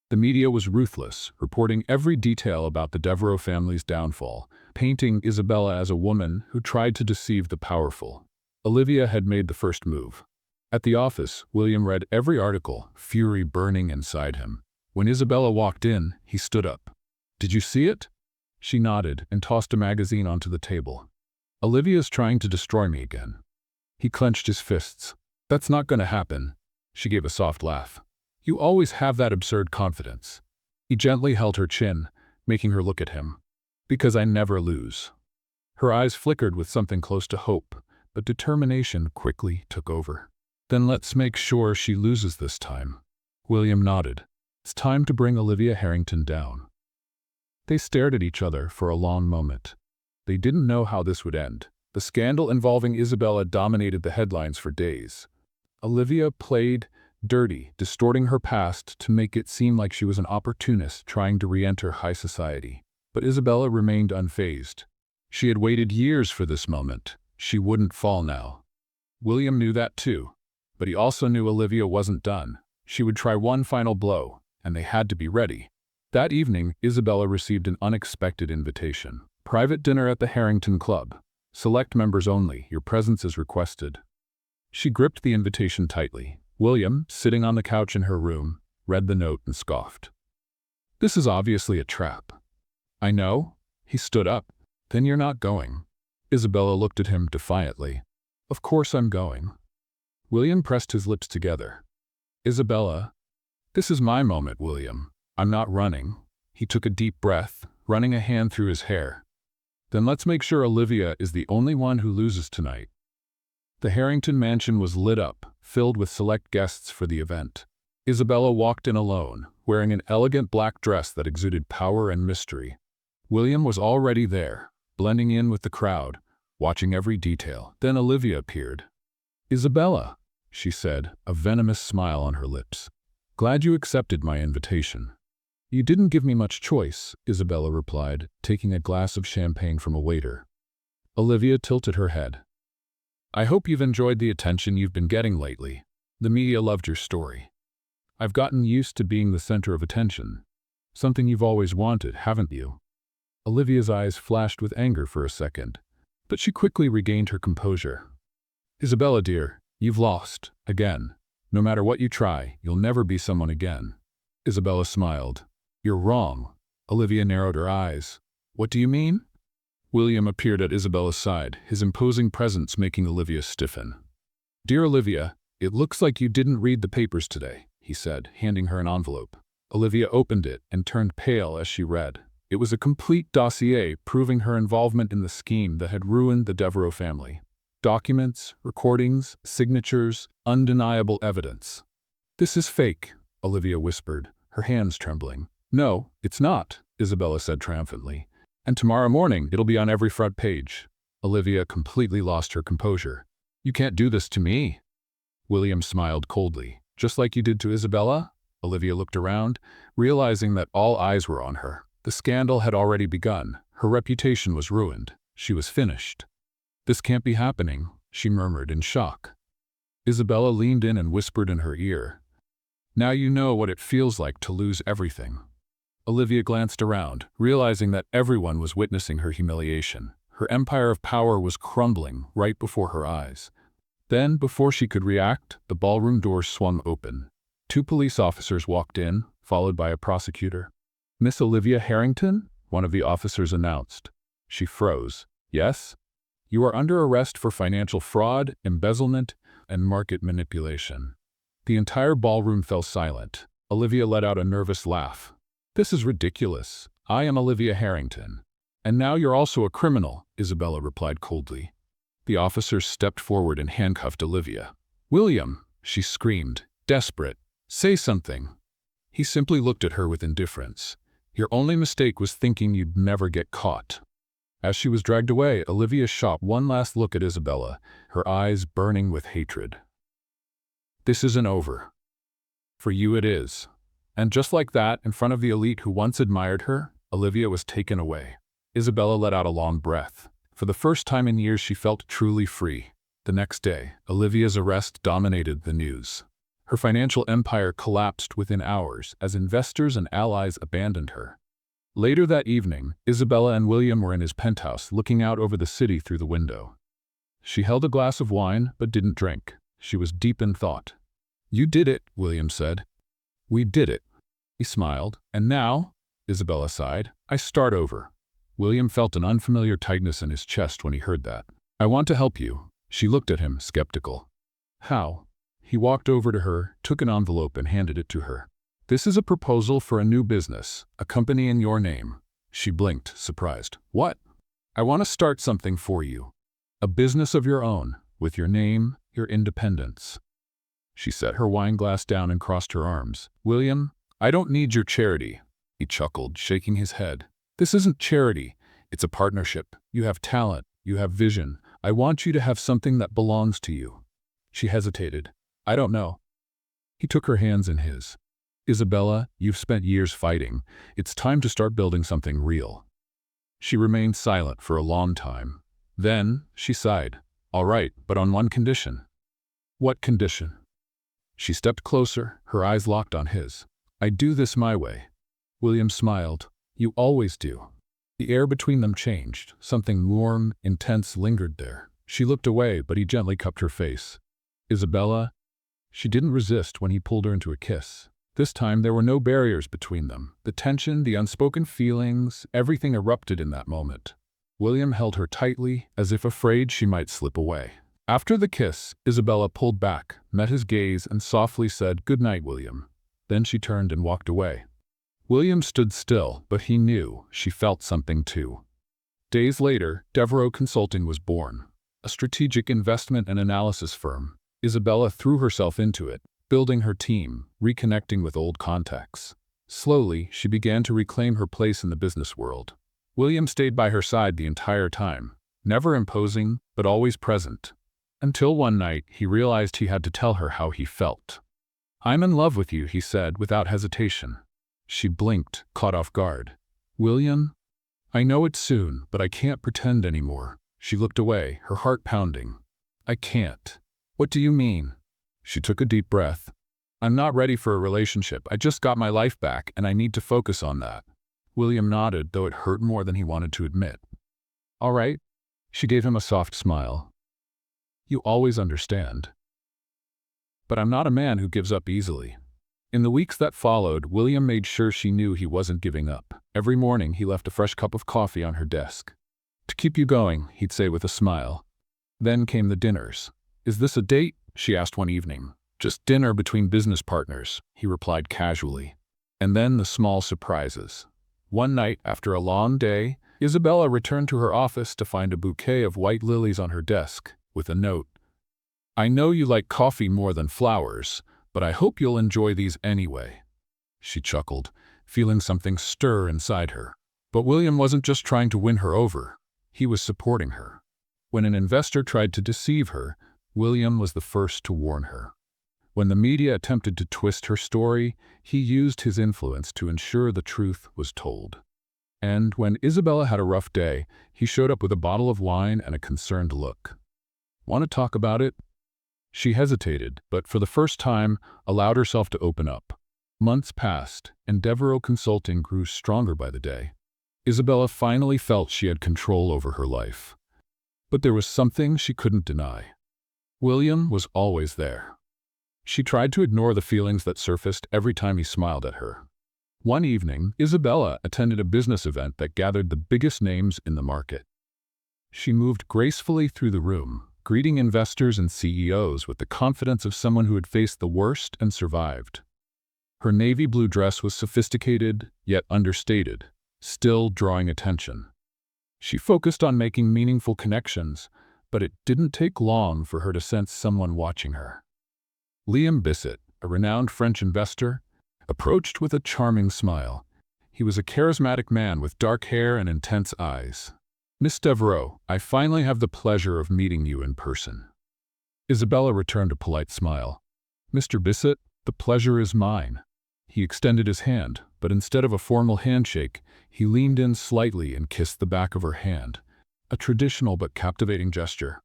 Speaker 1: The media was ruthless, reporting every detail about the Devereux family's downfall, painting Isabella as a woman who tried to deceive the powerful. Olivia had made the first move. At the office, William read every article, fury burning inside him. When Isabella walked in, he stood up. "Did you see it?" She nodded and tossed a magazine onto the table. "Olivia's trying to destroy me again." He clenched his fists. "That's not going to happen." She gave a soft laugh. "You always have that absurd confidence." He gently held her chin, making her look at him. "Because I never lose." Her eyes flickered with something close to hope, but determination quickly took over. "Then let's make sure she loses this time." William nodded. "It's time to bring Olivia Harrington down." They stared at each other for a long moment. They didn't know how this would end. The scandal involving Isabella dominated the headlines for days. Olivia played dirty, distorting her past to make it seem like she was an opportunist trying to re-enter high society. But Isabella remained unfazed. She had waited years for this moment. She wouldn't fall now. William knew that too. But he also knew Olivia wasn't done. She would try one final blow, and they had to be ready. That evening, Isabella received an unexpected invitation. Private dinner at the Harrington Club. Select members only. Your presence is requested. She gripped the invitation tightly. William, sitting on the couch in her room, read the note and scoffed. "This is obviously a trap." "I know." He stood up. "Then you're not going." Isabella looked at him defiantly. "Of course I'm going." William pressed his lips together. "Isabella, this is my moment, William. I'm not running." He took a deep breath, running a hand through his hair. "Then let's make sure Olivia is the only one who loses tonight." The Harrington mansion was lit up, filled with select guests for the event. Isabella walked in alone, wearing an elegant black dress that exuded power and mystery. William was already there, blending in with the crowd, watching every detail. Then Olivia appeared. "Isabella," she said, a venomous smile on her lips. "Glad you accepted my invitation." "You didn't give me much choice," Isabella replied, taking a glass of champagne from a waiter. Olivia tilted her head. "I hope you've enjoyed the attention you've been getting lately. The media loved your story." "I've gotten used to being the center of attention. Something you've always wanted, haven't you?" Olivia's eyes flashed with anger for a second, but she quickly regained her composure. "Isabella, dear, you've lost, again. No matter what you try, you'll never be someone again." Isabella smiled. "You're wrong." Olivia narrowed her eyes. "What do you mean?" William appeared at Isabella's side, his imposing presence making Olivia stiffen. "Dear Olivia, it looks like you didn't read the papers today," he said, handing her an envelope. Olivia opened it and turned pale as she read. It was a complete dossier proving her involvement in the scheme that had ruined the Devereux family. Documents, recordings, signatures, undeniable evidence. "This is fake," Olivia whispered, her hands trembling. "No, it's not," Isabella said triumphantly. "And tomorrow morning it'll be on every front page." Olivia completely lost her composure. "You can't do this to me." William smiled coldly. "Just like you did to Isabella?" Olivia looked around, realizing that all eyes were on her. The scandal had already begun. Her reputation was ruined. She was finished. "This can't be happening," she murmured in shock. Isabella leaned in and whispered in her ear. "Now you know what it feels like to lose everything." Olivia glanced around, realizing that everyone was witnessing her humiliation. Her empire of power was crumbling right before her eyes. Then, before she could react, the ballroom doors swung open. 2 police officers walked in, followed by a prosecutor. "Miss Olivia Harrington?" one of the officers announced. She froze. "Yes?" "You are under arrest for financial fraud, embezzlement, and market manipulation." The entire ballroom fell silent. Olivia let out a nervous laugh. "This is ridiculous. I am Olivia Harrington." "And now you're also a criminal," Isabella replied coldly. The officers stepped forward and handcuffed Olivia. "William," she screamed, desperate, "say something." He simply looked at her with indifference. "Your only mistake was thinking you'd never get caught." As she was dragged away, Olivia shot one last look at Isabella, her eyes burning with hatred. "This isn't over. For you it is." And just like that, in front of the elite who once admired her, Olivia was taken away. Isabella let out a long breath. For the first time in years, she felt truly free. The next day, Olivia's arrest dominated the news. Her financial empire collapsed within hours as investors and allies abandoned her. Later that evening, Isabella and William were in his penthouse looking out over the city through the window. She held a glass of wine but didn't drink. She was deep in thought. "You did it," William said. "We did it." He smiled. "And now," Isabella sighed, "I start over." William felt an unfamiliar tightness in his chest when he heard that. "I want to help you." She looked at him, skeptical. "How?" He walked over to her, took an envelope and handed it to her. "This is a proposal for a new business, a company in your name." She blinked, surprised. "What?" "I want to start something for you. A business of your own, with your name, your independence." She set her wine glass down and crossed her arms. "William, I don't need your charity." He chuckled, shaking his head. "This isn't charity. It's a partnership. You have talent. You have vision. I want you to have something that belongs to you." She hesitated. "I don't know." He took her hands in his. "Isabella, you've spent years fighting. It's time to start building something real." She remained silent for a long time. Then, she sighed. "All right, but on one condition." "What condition?" She stepped closer, her eyes locked on his. "I do this my way." William smiled. "You always do." The air between them changed. Something warm, intense lingered there. She looked away, but he gently cupped her face. "Isabella." She didn't resist when he pulled her into a kiss. This time there were no barriers between them. The tension, the unspoken feelings, everything erupted in that moment. William held her tightly, as if afraid she might slip away. After the kiss, Isabella pulled back, met his gaze, and softly said, "Good night, William." Then she turned and walked away. William stood still, but he knew she felt something too. Days later, Devereaux Consulting was born, a strategic investment and analysis firm. Isabella threw herself into it, building her team, reconnecting with old contacts. Slowly, she began to reclaim her place in the business world. William stayed by her side the entire time, never imposing, but always present. Until one night, he realized he had to tell her how he felt. "I'm in love with you," he said without hesitation. She blinked, caught off guard. "William? I know it's soon, but I can't pretend anymore." She looked away, her heart pounding. "I can't." "What do you mean?" She took a deep breath. "I'm not ready for a relationship. I just got my life back, and I need to focus on that." William nodded, though it hurt more than he wanted to admit. "All right." She gave him a soft smile. "You always understand." "But I'm not a man who gives up easily." In the weeks that followed, William made sure she knew he wasn't giving up. Every morning, he left a fresh cup of coffee on her desk. "To keep you going," he'd say with a smile. Then came the dinners. "Is this a date?" she asked one evening. "Just dinner between business partners," he replied casually. And then the small surprises. One night, after a long day, Isabella returned to her office to find a bouquet of white lilies on her desk, with a note. "I know you like coffee more than flowers, but I hope you'll enjoy these anyway." She chuckled, feeling something stir inside her. But William wasn't just trying to win her over. He was supporting her. When an investor tried to deceive her, William was the first to warn her. When the media attempted to twist her story, he used his influence to ensure the truth was told. And when Isabella had a rough day, he showed up with a bottle of wine and a concerned look. "Want to talk about it?" She hesitated, but for the first time, allowed herself to open up. Months passed, and Devereaux Consulting grew stronger by the day. Isabella finally felt she had control over her life. But there was something she couldn't deny. William was always there. She tried to ignore the feelings that surfaced every time he smiled at her. One evening, Isabella attended a business event that gathered the biggest names in the market. She moved gracefully through the room, greeting investors and CEOs with the confidence of someone who had faced the worst and survived. Her navy blue dress was sophisticated, yet understated, still drawing attention. She focused on making meaningful connections, but it didn't take long for her to sense someone watching her. Liam Bissett, a renowned French investor, approached with a charming smile. He was a charismatic man with dark hair and intense eyes. "Miss Devereaux, I finally have the pleasure of meeting you in person." Isabella returned a polite smile. "Mr. Bissett, the pleasure is mine." He extended his hand, but instead of a formal handshake, he leaned in slightly and kissed the back of her hand. a traditional but captivating gesture.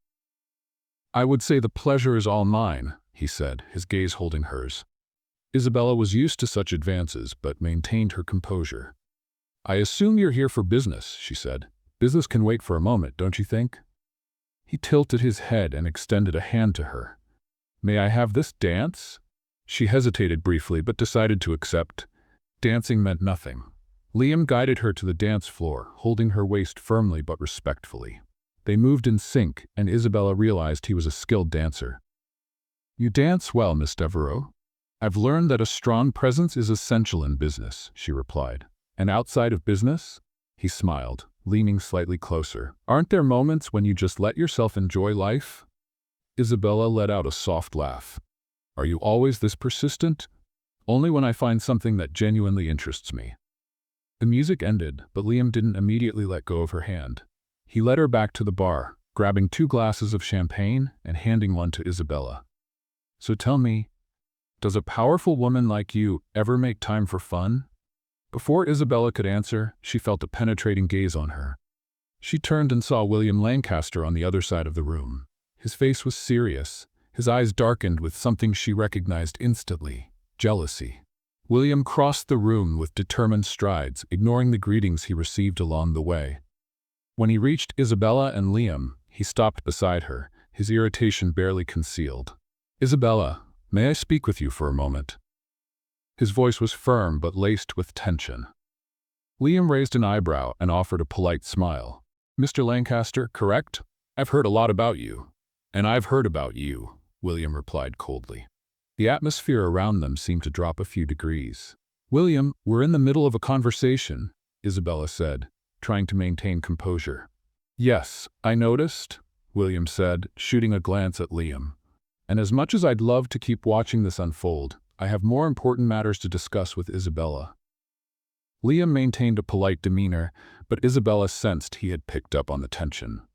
Speaker 1: "I would say the pleasure is all mine," he said, his gaze holding hers. Isabella was used to such advances but maintained her composure. "I assume you're here for business," she said. "Business can wait for a moment, don't you think?" He tilted his head and extended a hand to her. "May I have this dance?" She hesitated briefly but decided to accept. Dancing meant nothing. Liam guided her to the dance floor, holding her waist firmly but respectfully. They moved in sync, and Isabella realized he was a skilled dancer. "You dance well, Miss Devereaux. I've learned that a strong presence is essential in business," she replied. "And outside of business?" He smiled, leaning slightly closer. "Aren't there moments when you just let yourself enjoy life?" Isabella let out a soft laugh. "Are you always this persistent?" "Only when I find something that genuinely interests me." The music ended, but Liam didn't immediately let go of her hand. He led her back to the bar, grabbing 2 glasses of champagne and handing one to Isabella. "So tell me, does a powerful woman like you ever make time for fun?" Before Isabella could answer, she felt a penetrating gaze on her. She turned and saw William Lancaster on the other side of the room. His face was serious, his eyes darkened with something she recognized instantly: jealousy. William crossed the room with determined strides, ignoring the greetings he received along the way. When he reached Isabella and Liam, he stopped beside her, his irritation barely concealed. "Isabella, may I speak with you for a moment?" His voice was firm but laced with tension. Liam raised an eyebrow and offered a polite smile. "Mr. Lancaster, correct? I've heard a lot about you." "And I've heard about you," William replied coldly. The atmosphere around them seemed to drop a few degrees. "William, we're in the middle of a conversation," Isabella said, trying to maintain composure. "Yes, I noticed," William said, shooting a glance at Liam. "And as much as I'd love to keep watching this unfold, I have more important matters to discuss with Isabella." Liam maintained a polite demeanor, but Isabella sensed he had picked up on the tension.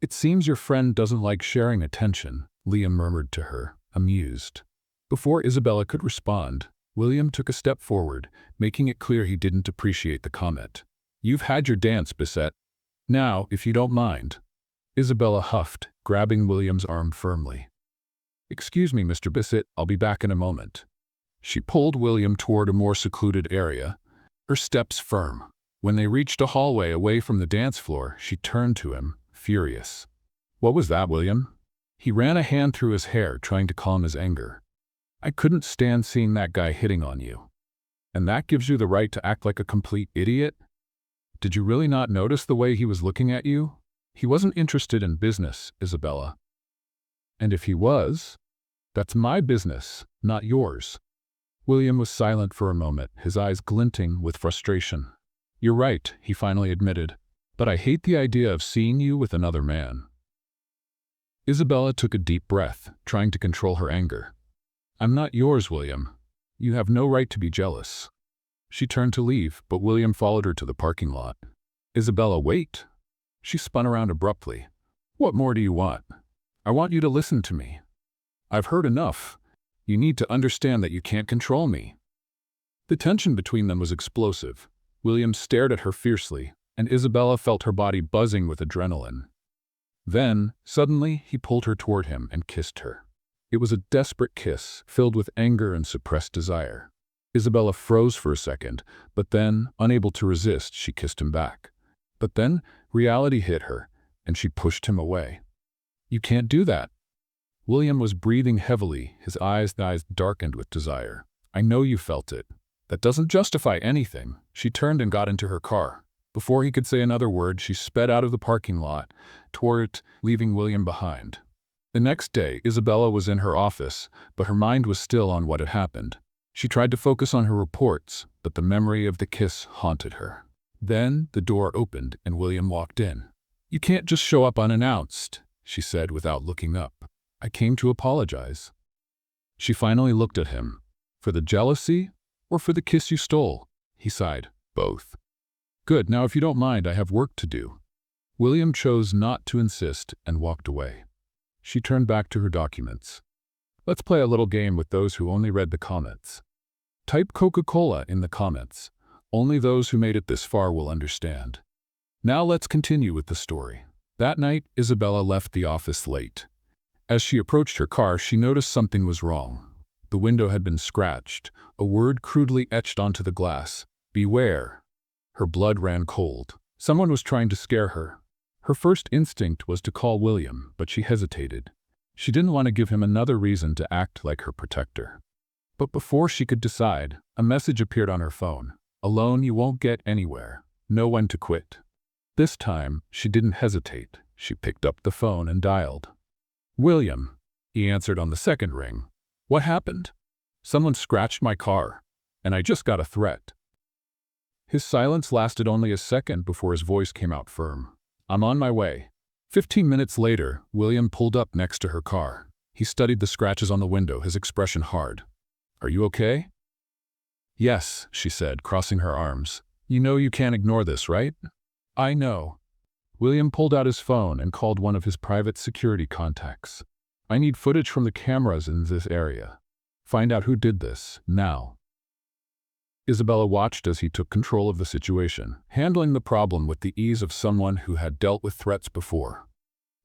Speaker 1: "It seems your friend doesn't like sharing attention," Liam murmured to her, amused. Before Isabella could respond, William took a step forward, making it clear he didn't appreciate the comment. "You've had your dance, Bissett. Now, if you don't mind." Isabella huffed, grabbing William's arm firmly. "Excuse me, Mr. Bissett, I'll be back in a moment." She pulled William toward a more secluded area, her steps firm. When they reached a hallway away from the dance floor, she turned to him, furious. "What was that, William?" He ran a hand through his hair, trying to calm his anger. "I couldn't stand seeing that guy hitting on you. And that gives you the right to act like a complete idiot? Did you really not notice the way he was looking at you? He wasn't interested in business, Isabella. And if he was, that's my business, not yours." William was silent for a moment, his eyes glinting with frustration. "You're right," he finally admitted, "but I hate the idea of seeing you with another man." Isabella took a deep breath, trying to control her anger. "I'm not yours, William. You have no right to be jealous." She turned to leave, but William followed her to the parking lot. "Isabella, wait." She spun around abruptly. "What more do you want?" "I want you to listen to me. I've heard enough. You need to understand that you can't control me." The tension between them was explosive. William stared at her fiercely, and Isabella felt her body buzzing with adrenaline. Then, suddenly, he pulled her toward him and kissed her. It was a desperate kiss, filled with anger and suppressed desire. Isabella froze for a second, but then, unable to resist, she kissed him back. But then, reality hit her, and she pushed him away. "You can't do that." William was breathing heavily, his eyes darkened with desire. "I know you felt it. That doesn't justify anything." She turned and got into her car. Before he could say another word, she sped out of the parking lot, toward it, leaving William behind. The next day, Isabella was in her office, but her mind was still on what had happened. She tried to focus on her reports, but the memory of the kiss haunted her. Then, the door opened and William walked in. "You can't just show up unannounced," she said without looking up. "I came to apologize." She finally looked at him. "For the jealousy, or for the kiss you stole?" He sighed. "Both." "Good, now if you don't mind, I have work to do." William chose not to insist and walked away. She turned back to her documents. "Let's play a little game with those who only read the comments. Type Coca-Cola in the comments. Only those who made it this far will understand." Now let's continue with the story. That night, Isabella left the office late. As she approached her car, she noticed something was wrong. The window had been scratched, a word crudely etched onto the glass: "Beware." Her blood ran cold. Someone was trying to scare her. Her first instinct was to call William, but she hesitated. She didn't want to give him another reason to act like her protector. But before she could decide, a message appeared on her phone. "Alone you won't get anywhere. Know when to quit." This time, she didn't hesitate. She picked up the phone and dialed. "William," he answered on the second ring. "What happened?" "Someone scratched my car, and I just got a threat." His silence lasted only a second before his voice came out firm. "I'm on my way." 15 minutes later, William pulled up next to her car. He studied the scratches on the window, his expression hard. "Are you okay?" "Yes," she said, crossing her arms. "You know you can't ignore this, right?" "I know." William pulled out his phone and called one of his private security contacts. "I need footage from the cameras in this area. Find out who did this, now." Isabella watched as he took control of the situation, handling the problem with the ease of someone who had dealt with threats before.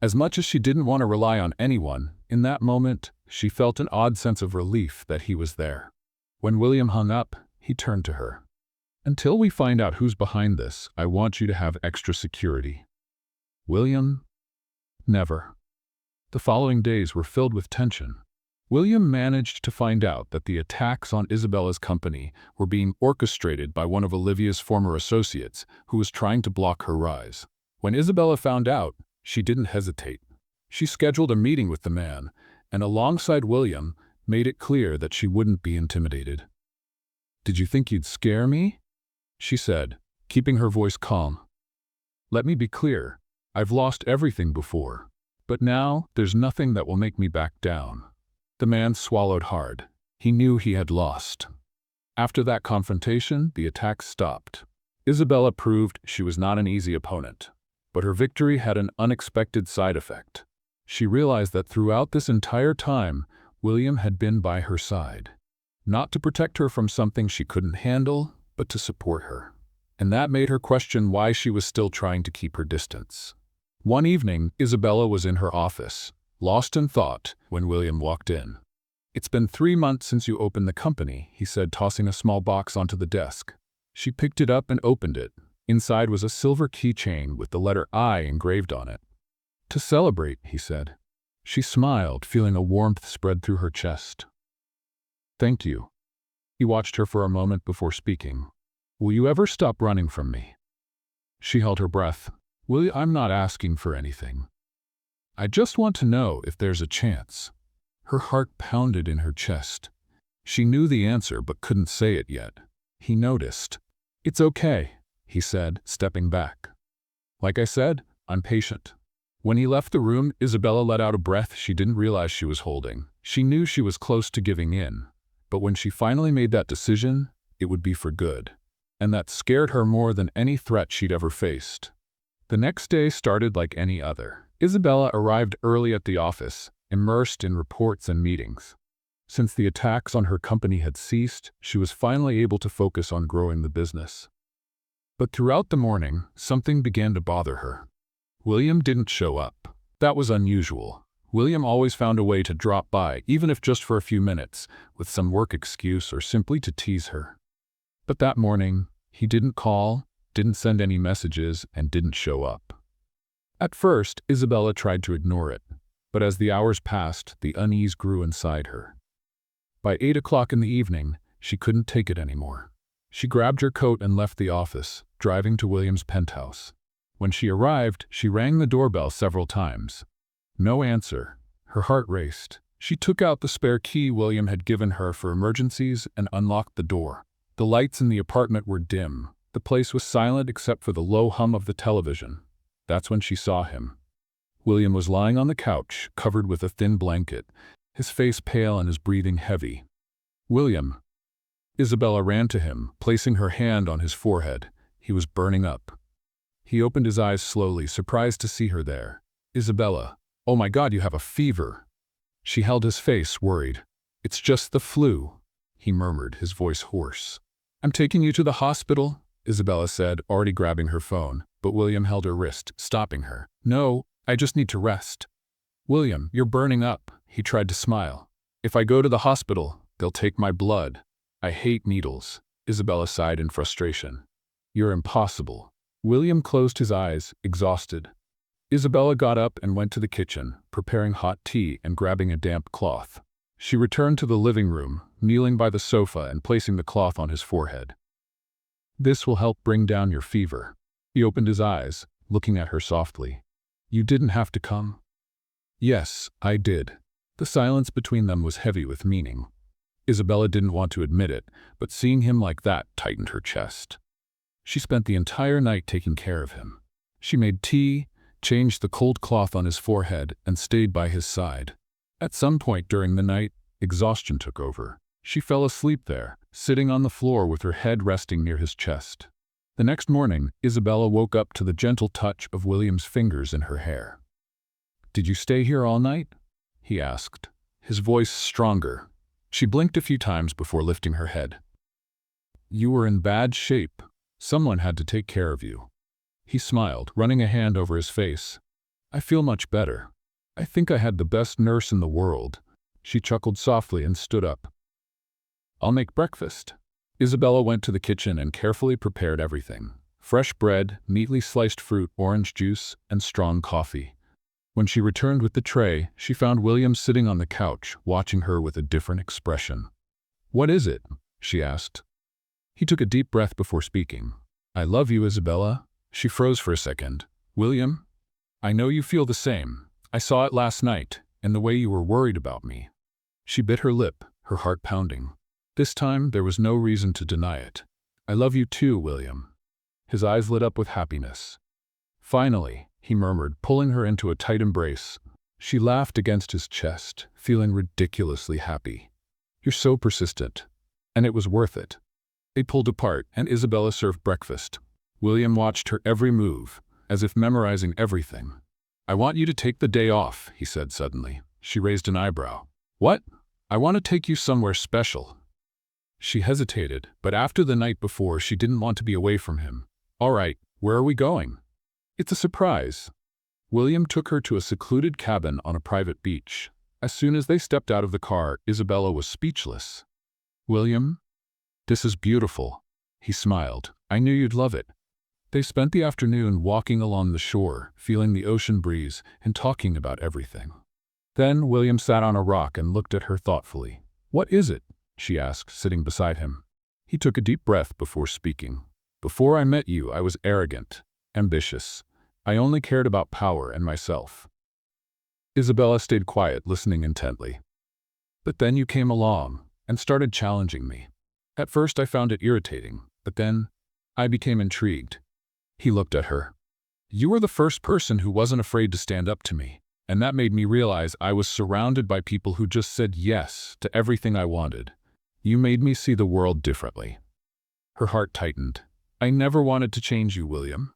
Speaker 1: As much as she didn't want to rely on anyone, in that moment, she felt an odd sense of relief that he was there. When William hung up, he turned to her. "Until we find out who's behind this, I want you to have extra security." "William?" "Never." The following days were filled with tension. William managed to find out that the attacks on Isabella's company were being orchestrated by one of Olivia's former associates who was trying to block her rise. When Isabella found out, she didn't hesitate. She scheduled a meeting with the man, and alongside William, made it clear that she wouldn't be intimidated. "Did you think you'd scare me?" she said, keeping her voice calm. "Let me be clear. I've lost everything before, but now there's nothing that will make me back down." The man swallowed hard. He knew he had lost. After that confrontation, the attacks stopped. Isabella proved she was not an easy opponent, but her victory had an unexpected side effect. She realized that throughout this entire time, William had been by her side. Not to protect her from something she couldn't handle, but to support her. And that made her question why she was still trying to keep her distance. One evening, Isabella was in her office, lost in thought, when William walked in. "It's been 3 months since you opened the company," he said, tossing a small box onto the desk. She picked it up and opened it. Inside was a silver keychain with the letter I engraved on it. "To celebrate," he said. She smiled, feeling a warmth spread through her chest. "Thank you." He watched her for a moment before speaking. "Will you ever stop running from me?" She held her breath. "Will, I'm not asking for anything. I just want to know if there's a chance." Her heart pounded in her chest. She knew the answer but couldn't say it yet. He noticed. "It's okay," he said, stepping back. "Like I said, I'm patient." When he left the room, Isabella let out a breath she didn't realize she was holding. She knew she was close to giving in, but when she finally made that decision, it would be for good. And that scared her more than any threat she'd ever faced. The next day started like any other. Isabella arrived early at the office, immersed in reports and meetings. Since the attacks on her company had ceased, she was finally able to focus on growing the business. But throughout the morning, something began to bother her. William didn't show up. That was unusual. William always found a way to drop by, even if just for a few minutes, with some work excuse or simply to tease her. But that morning, he didn't call, didn't send any messages, and didn't show up. At first, Isabella tried to ignore it, but as the hours passed, the unease grew inside her. By 8 o'clock in the evening, she couldn't take it anymore. She grabbed her coat and left the office, driving to William's penthouse. When she arrived, she rang the doorbell several times. No answer. Her heart raced. She took out the spare key William had given her for emergencies and unlocked the door. The lights in the apartment were dim. The place was silent except for the low hum of the television. That's when she saw him. William was lying on the couch, covered with a thin blanket, his face pale and his breathing heavy. "William." Isabella ran to him, placing her hand on his forehead. He was burning up. He opened his eyes slowly, surprised to see her there. "Isabella, oh my God, you have a fever." She held his face, worried. "It's just the flu," he murmured, his voice hoarse. "I'm taking you to the hospital." Isabella said, already grabbing her phone, but William held her wrist, stopping her. No, I just need to rest. William, you're burning up. He tried to smile. If I go to the hospital, they'll take my blood. I hate needles. Isabella sighed in frustration. You're impossible. William closed his eyes, exhausted. Isabella got up and went to the kitchen, preparing hot tea and grabbing a damp cloth. She returned to the living room, kneeling by the sofa and placing the cloth on his forehead. This will help bring down your fever. He opened his eyes, looking at her softly. You didn't have to come. Yes, I did. The silence between them was heavy with meaning. Isabella didn't want to admit it, but seeing him like that tightened her chest. She spent the entire night taking care of him. She made tea, changed the cold cloth on his forehead, and stayed by his side. At some point during the night, exhaustion took over. She fell asleep there, sitting on the floor with her head resting near his chest. The next morning, Isabella woke up to the gentle touch of William's fingers in her hair. Did you stay here all night? He asked, his voice stronger. She blinked a few times before lifting her head. You were in bad shape. Someone had to take care of you. He smiled, running a hand over his face. I feel much better. I think I had the best nurse in the world. She chuckled softly and stood up. I'll make breakfast. Isabella went to the kitchen and carefully prepared everything. Fresh bread, neatly sliced fruit, orange juice, and strong coffee. When she returned with the tray, she found William sitting on the couch, watching her with a different expression. What is it? She asked. He took a deep breath before speaking. I love you, Isabella. She froze for a second. William? I know you feel the same. I saw it last night, in the way you were worried about me. She bit her lip, her heart pounding. This time, there was no reason to deny it. I love you too, William. His eyes lit up with happiness. Finally, he murmured, pulling her into a tight embrace. She laughed against his chest, feeling ridiculously happy. You're so persistent. And it was worth it. They pulled apart, and Isabella served breakfast. William watched her every move, as if memorizing everything. I want you to take the day off, he said suddenly. She raised an eyebrow. What? I want to take you somewhere special. She hesitated, but after the night before, she didn't want to be away from him. All right, where are we going? It's a surprise. William took her to a secluded cabin on a private beach. As soon as they stepped out of the car, Isabella was speechless. William? This is beautiful. He smiled. I knew you'd love it. They spent the afternoon walking along the shore, feeling the ocean breeze and talking about everything. Then William sat on a rock and looked at her thoughtfully. What is it? She asked, sitting beside him. He took a deep breath before speaking. Before I met you, I was arrogant, ambitious. I only cared about power and myself. Isabella stayed quiet, listening intently. But then you came along and started challenging me. At first I found it irritating, but then I became intrigued. He looked at her. You were the first person who wasn't afraid to stand up to me, and that made me realize I was surrounded by people who just said yes to everything I wanted. You made me see the world differently. Her heart tightened. I never wanted to change you, William.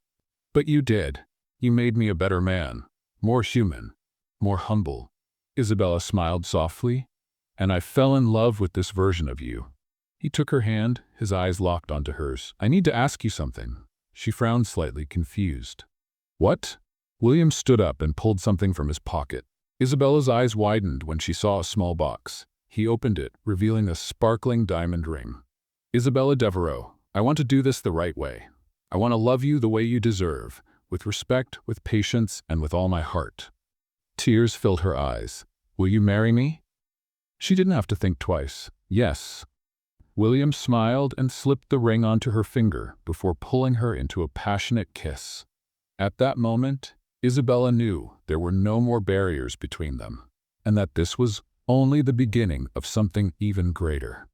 Speaker 1: But you did. You made me a better man, more human, more humble. Isabella smiled softly, and I fell in love with this version of you. He took her hand, his eyes locked onto hers. I need to ask you something. She frowned slightly, confused. What? William stood up and pulled something from his pocket. Isabella's eyes widened when she saw a small box. He opened it, revealing a sparkling diamond ring. Isabella Devereaux, I want to do this the right way. I want to love you the way you deserve, with respect, with patience, and with all my heart. Tears filled her eyes. Will you marry me? She didn't have to think twice. Yes. William smiled and slipped the ring onto her finger before pulling her into a passionate kiss. At that moment, Isabella knew there were no more barriers between them, and that this was only the beginning of something even greater.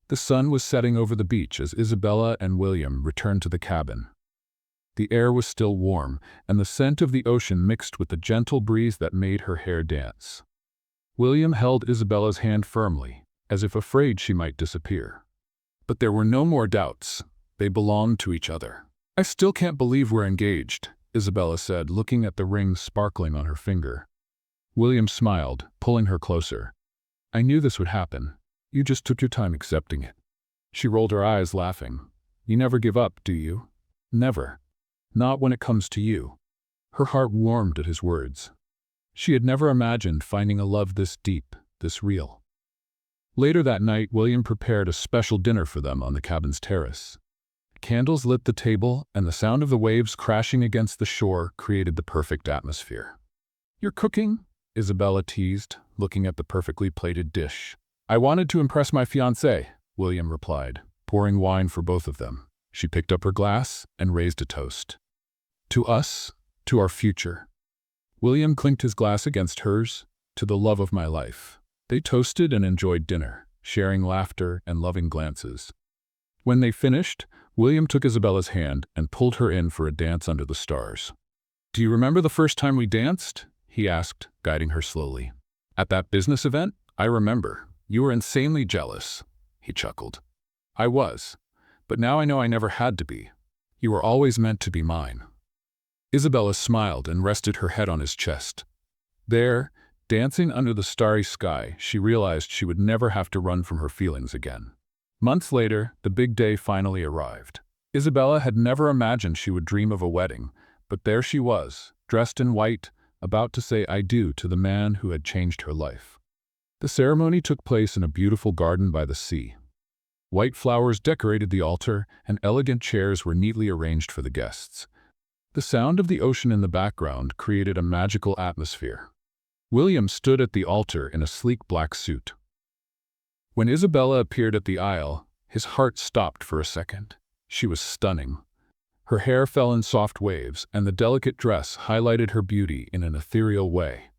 Speaker 1: The sun was setting over the beach as Isabella and William returned to the cabin. The air was still warm, and the scent of the ocean mixed with the gentle breeze that made her hair dance. William held Isabella's hand firmly, as if afraid she might disappear. But there were no more doubts. They belonged to each other. I still can't believe we're engaged, Isabella said, looking at the ring sparkling on her finger. William smiled, pulling her closer. I knew this would happen. You just took your time accepting it. She rolled her eyes, laughing. You never give up, do you? Never. Not when it comes to you. Her heart warmed at his words. She had never imagined finding a love this deep, this real. Later that night, William prepared a special dinner for them on the cabin's terrace. Candles lit the table, and the sound of the waves crashing against the shore created the perfect atmosphere. "You're cooking?" Isabella teased, looking at the perfectly plated dish. "I wanted to impress my fiancé," William replied, pouring wine for both of them. She picked up her glass and raised a toast. "To us, to our future." William clinked his glass against hers, "To the love of my life." They toasted and enjoyed dinner, sharing laughter and loving glances. When they finished, William took Isabella's hand and pulled her in for a dance under the stars. "Do you remember the first time we danced?" he asked, guiding her slowly. "At that business event? I remember. You were insanely jealous." He chuckled. "I was. But now I know I never had to be. You were always meant to be mine." Isabella smiled and rested her head on his chest. There, dancing under the starry sky, she realized she would never have to run from her feelings again. Months later, the big day finally arrived. Isabella had never imagined she would dream of a wedding, but there she was, dressed in white, about to say "I do" to the man who had changed her life. The ceremony took place in a beautiful garden by the sea. White flowers decorated the altar, and elegant chairs were neatly arranged for the guests. The sound of the ocean in the background created a magical atmosphere. William stood at the altar in a sleek black suit. When Isabella appeared at the aisle, his heart stopped for a second. She was stunning. Her hair fell in soft waves, and the delicate dress highlighted her beauty in an ethereal way.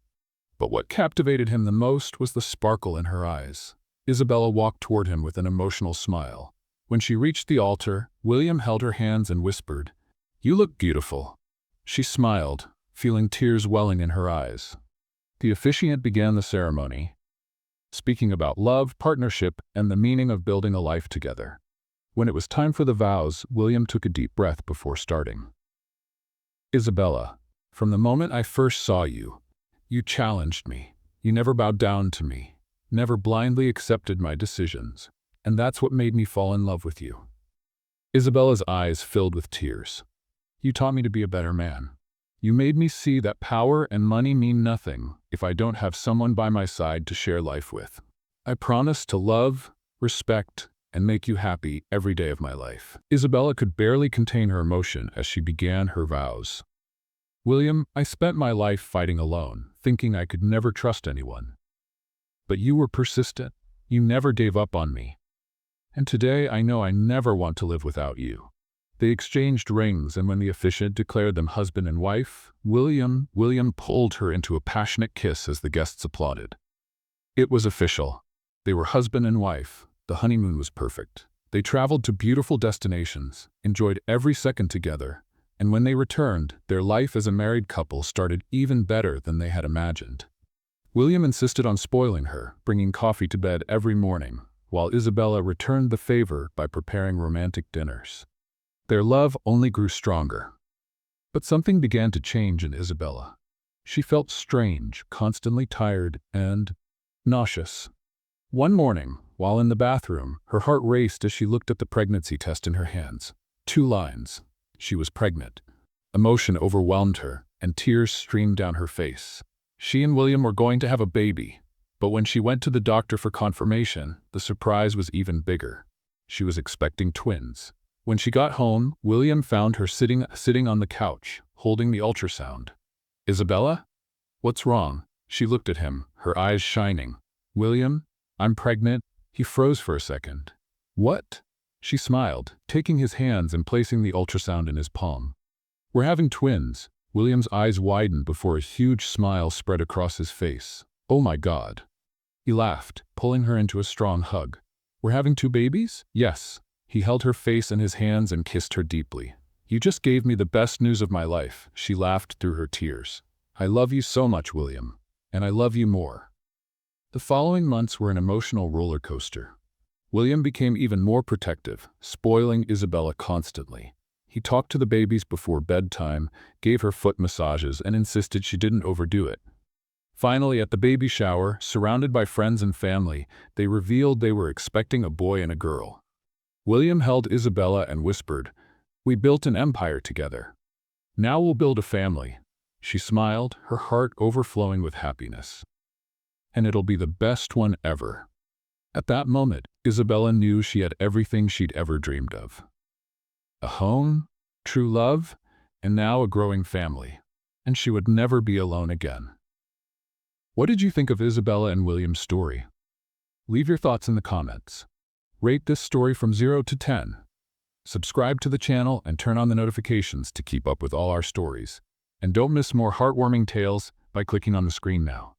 Speaker 1: But what captivated him the most was the sparkle in her eyes. Isabella walked toward him with an emotional smile. When she reached the altar, William held her hands and whispered, "You look beautiful." She smiled, feeling tears welling in her eyes. The officiant began the ceremony, speaking about love, partnership, and the meaning of building a life together. When it was time for the vows, William took a deep breath before starting. "Isabella, from the moment I first saw you, you challenged me. You never bowed down to me, never blindly accepted my decisions, and that's what made me fall in love with you." Isabella's eyes filled with tears. "You taught me to be a better man. You made me see that power and money mean nothing if I don't have someone by my side to share life with. I promise to love, respect, and make you happy every day of my life." Isabella could barely contain her emotion as she began her vows. "William, I spent my life fighting alone, thinking I could never trust anyone. But you were persistent. You never gave up on me. And today I know I never want to live without you." They exchanged rings, and when the officiant declared them husband and wife, William pulled her into a passionate kiss as the guests applauded. It was official. They were husband and wife. The honeymoon was perfect. They traveled to beautiful destinations, enjoyed every second together, and when they returned, their life as a married couple started even better than they had imagined. William insisted on spoiling her, bringing coffee to bed every morning, while Isabella returned the favor by preparing romantic dinners. Their love only grew stronger. But something began to change in Isabella. She felt strange, constantly tired, and nauseous. One morning, while in the bathroom, her heart raced as she looked at the pregnancy test in her hands. 2 lines. She was pregnant. Emotion overwhelmed her, and tears streamed down her face. She and William were going to have a baby, but when she went to the doctor for confirmation, the surprise was even bigger. She was expecting twins. When she got home, William found her sitting on the couch, holding the ultrasound. "Isabella? What's wrong?" She looked at him, her eyes shining. "William, I'm pregnant." He froze for a second. "What?" She smiled, taking his hands and placing the ultrasound in his palm. "We're having twins." William's eyes widened before a huge smile spread across his face. "Oh my God." He laughed, pulling her into a strong hug. "We're having 2 babies?" "Yes." He held her face in his hands and kissed her deeply. "You just gave me the best news of my life." She laughed through her tears. "I love you so much, William. And I love you more." The following months were an emotional roller coaster. William became even more protective, spoiling Isabella constantly. He talked to the babies before bedtime, gave her foot massages, and insisted she didn't overdo it. Finally, at the baby shower, surrounded by friends and family, they revealed they were expecting a boy and a girl. William held Isabella and whispered, "We built an empire together. Now we'll build a family." She smiled, her heart overflowing with happiness. "And it'll be the best one ever." At that moment, Isabella knew she had everything she'd ever dreamed of. A home, true love, and now a growing family. And she would never be alone again. What did you think of Isabella and William's story? Leave your thoughts in the comments. Rate this story from 0 to 10. Subscribe to the channel and turn on the notifications to keep up with all our stories. And don't miss more heartwarming tales by clicking on the screen now.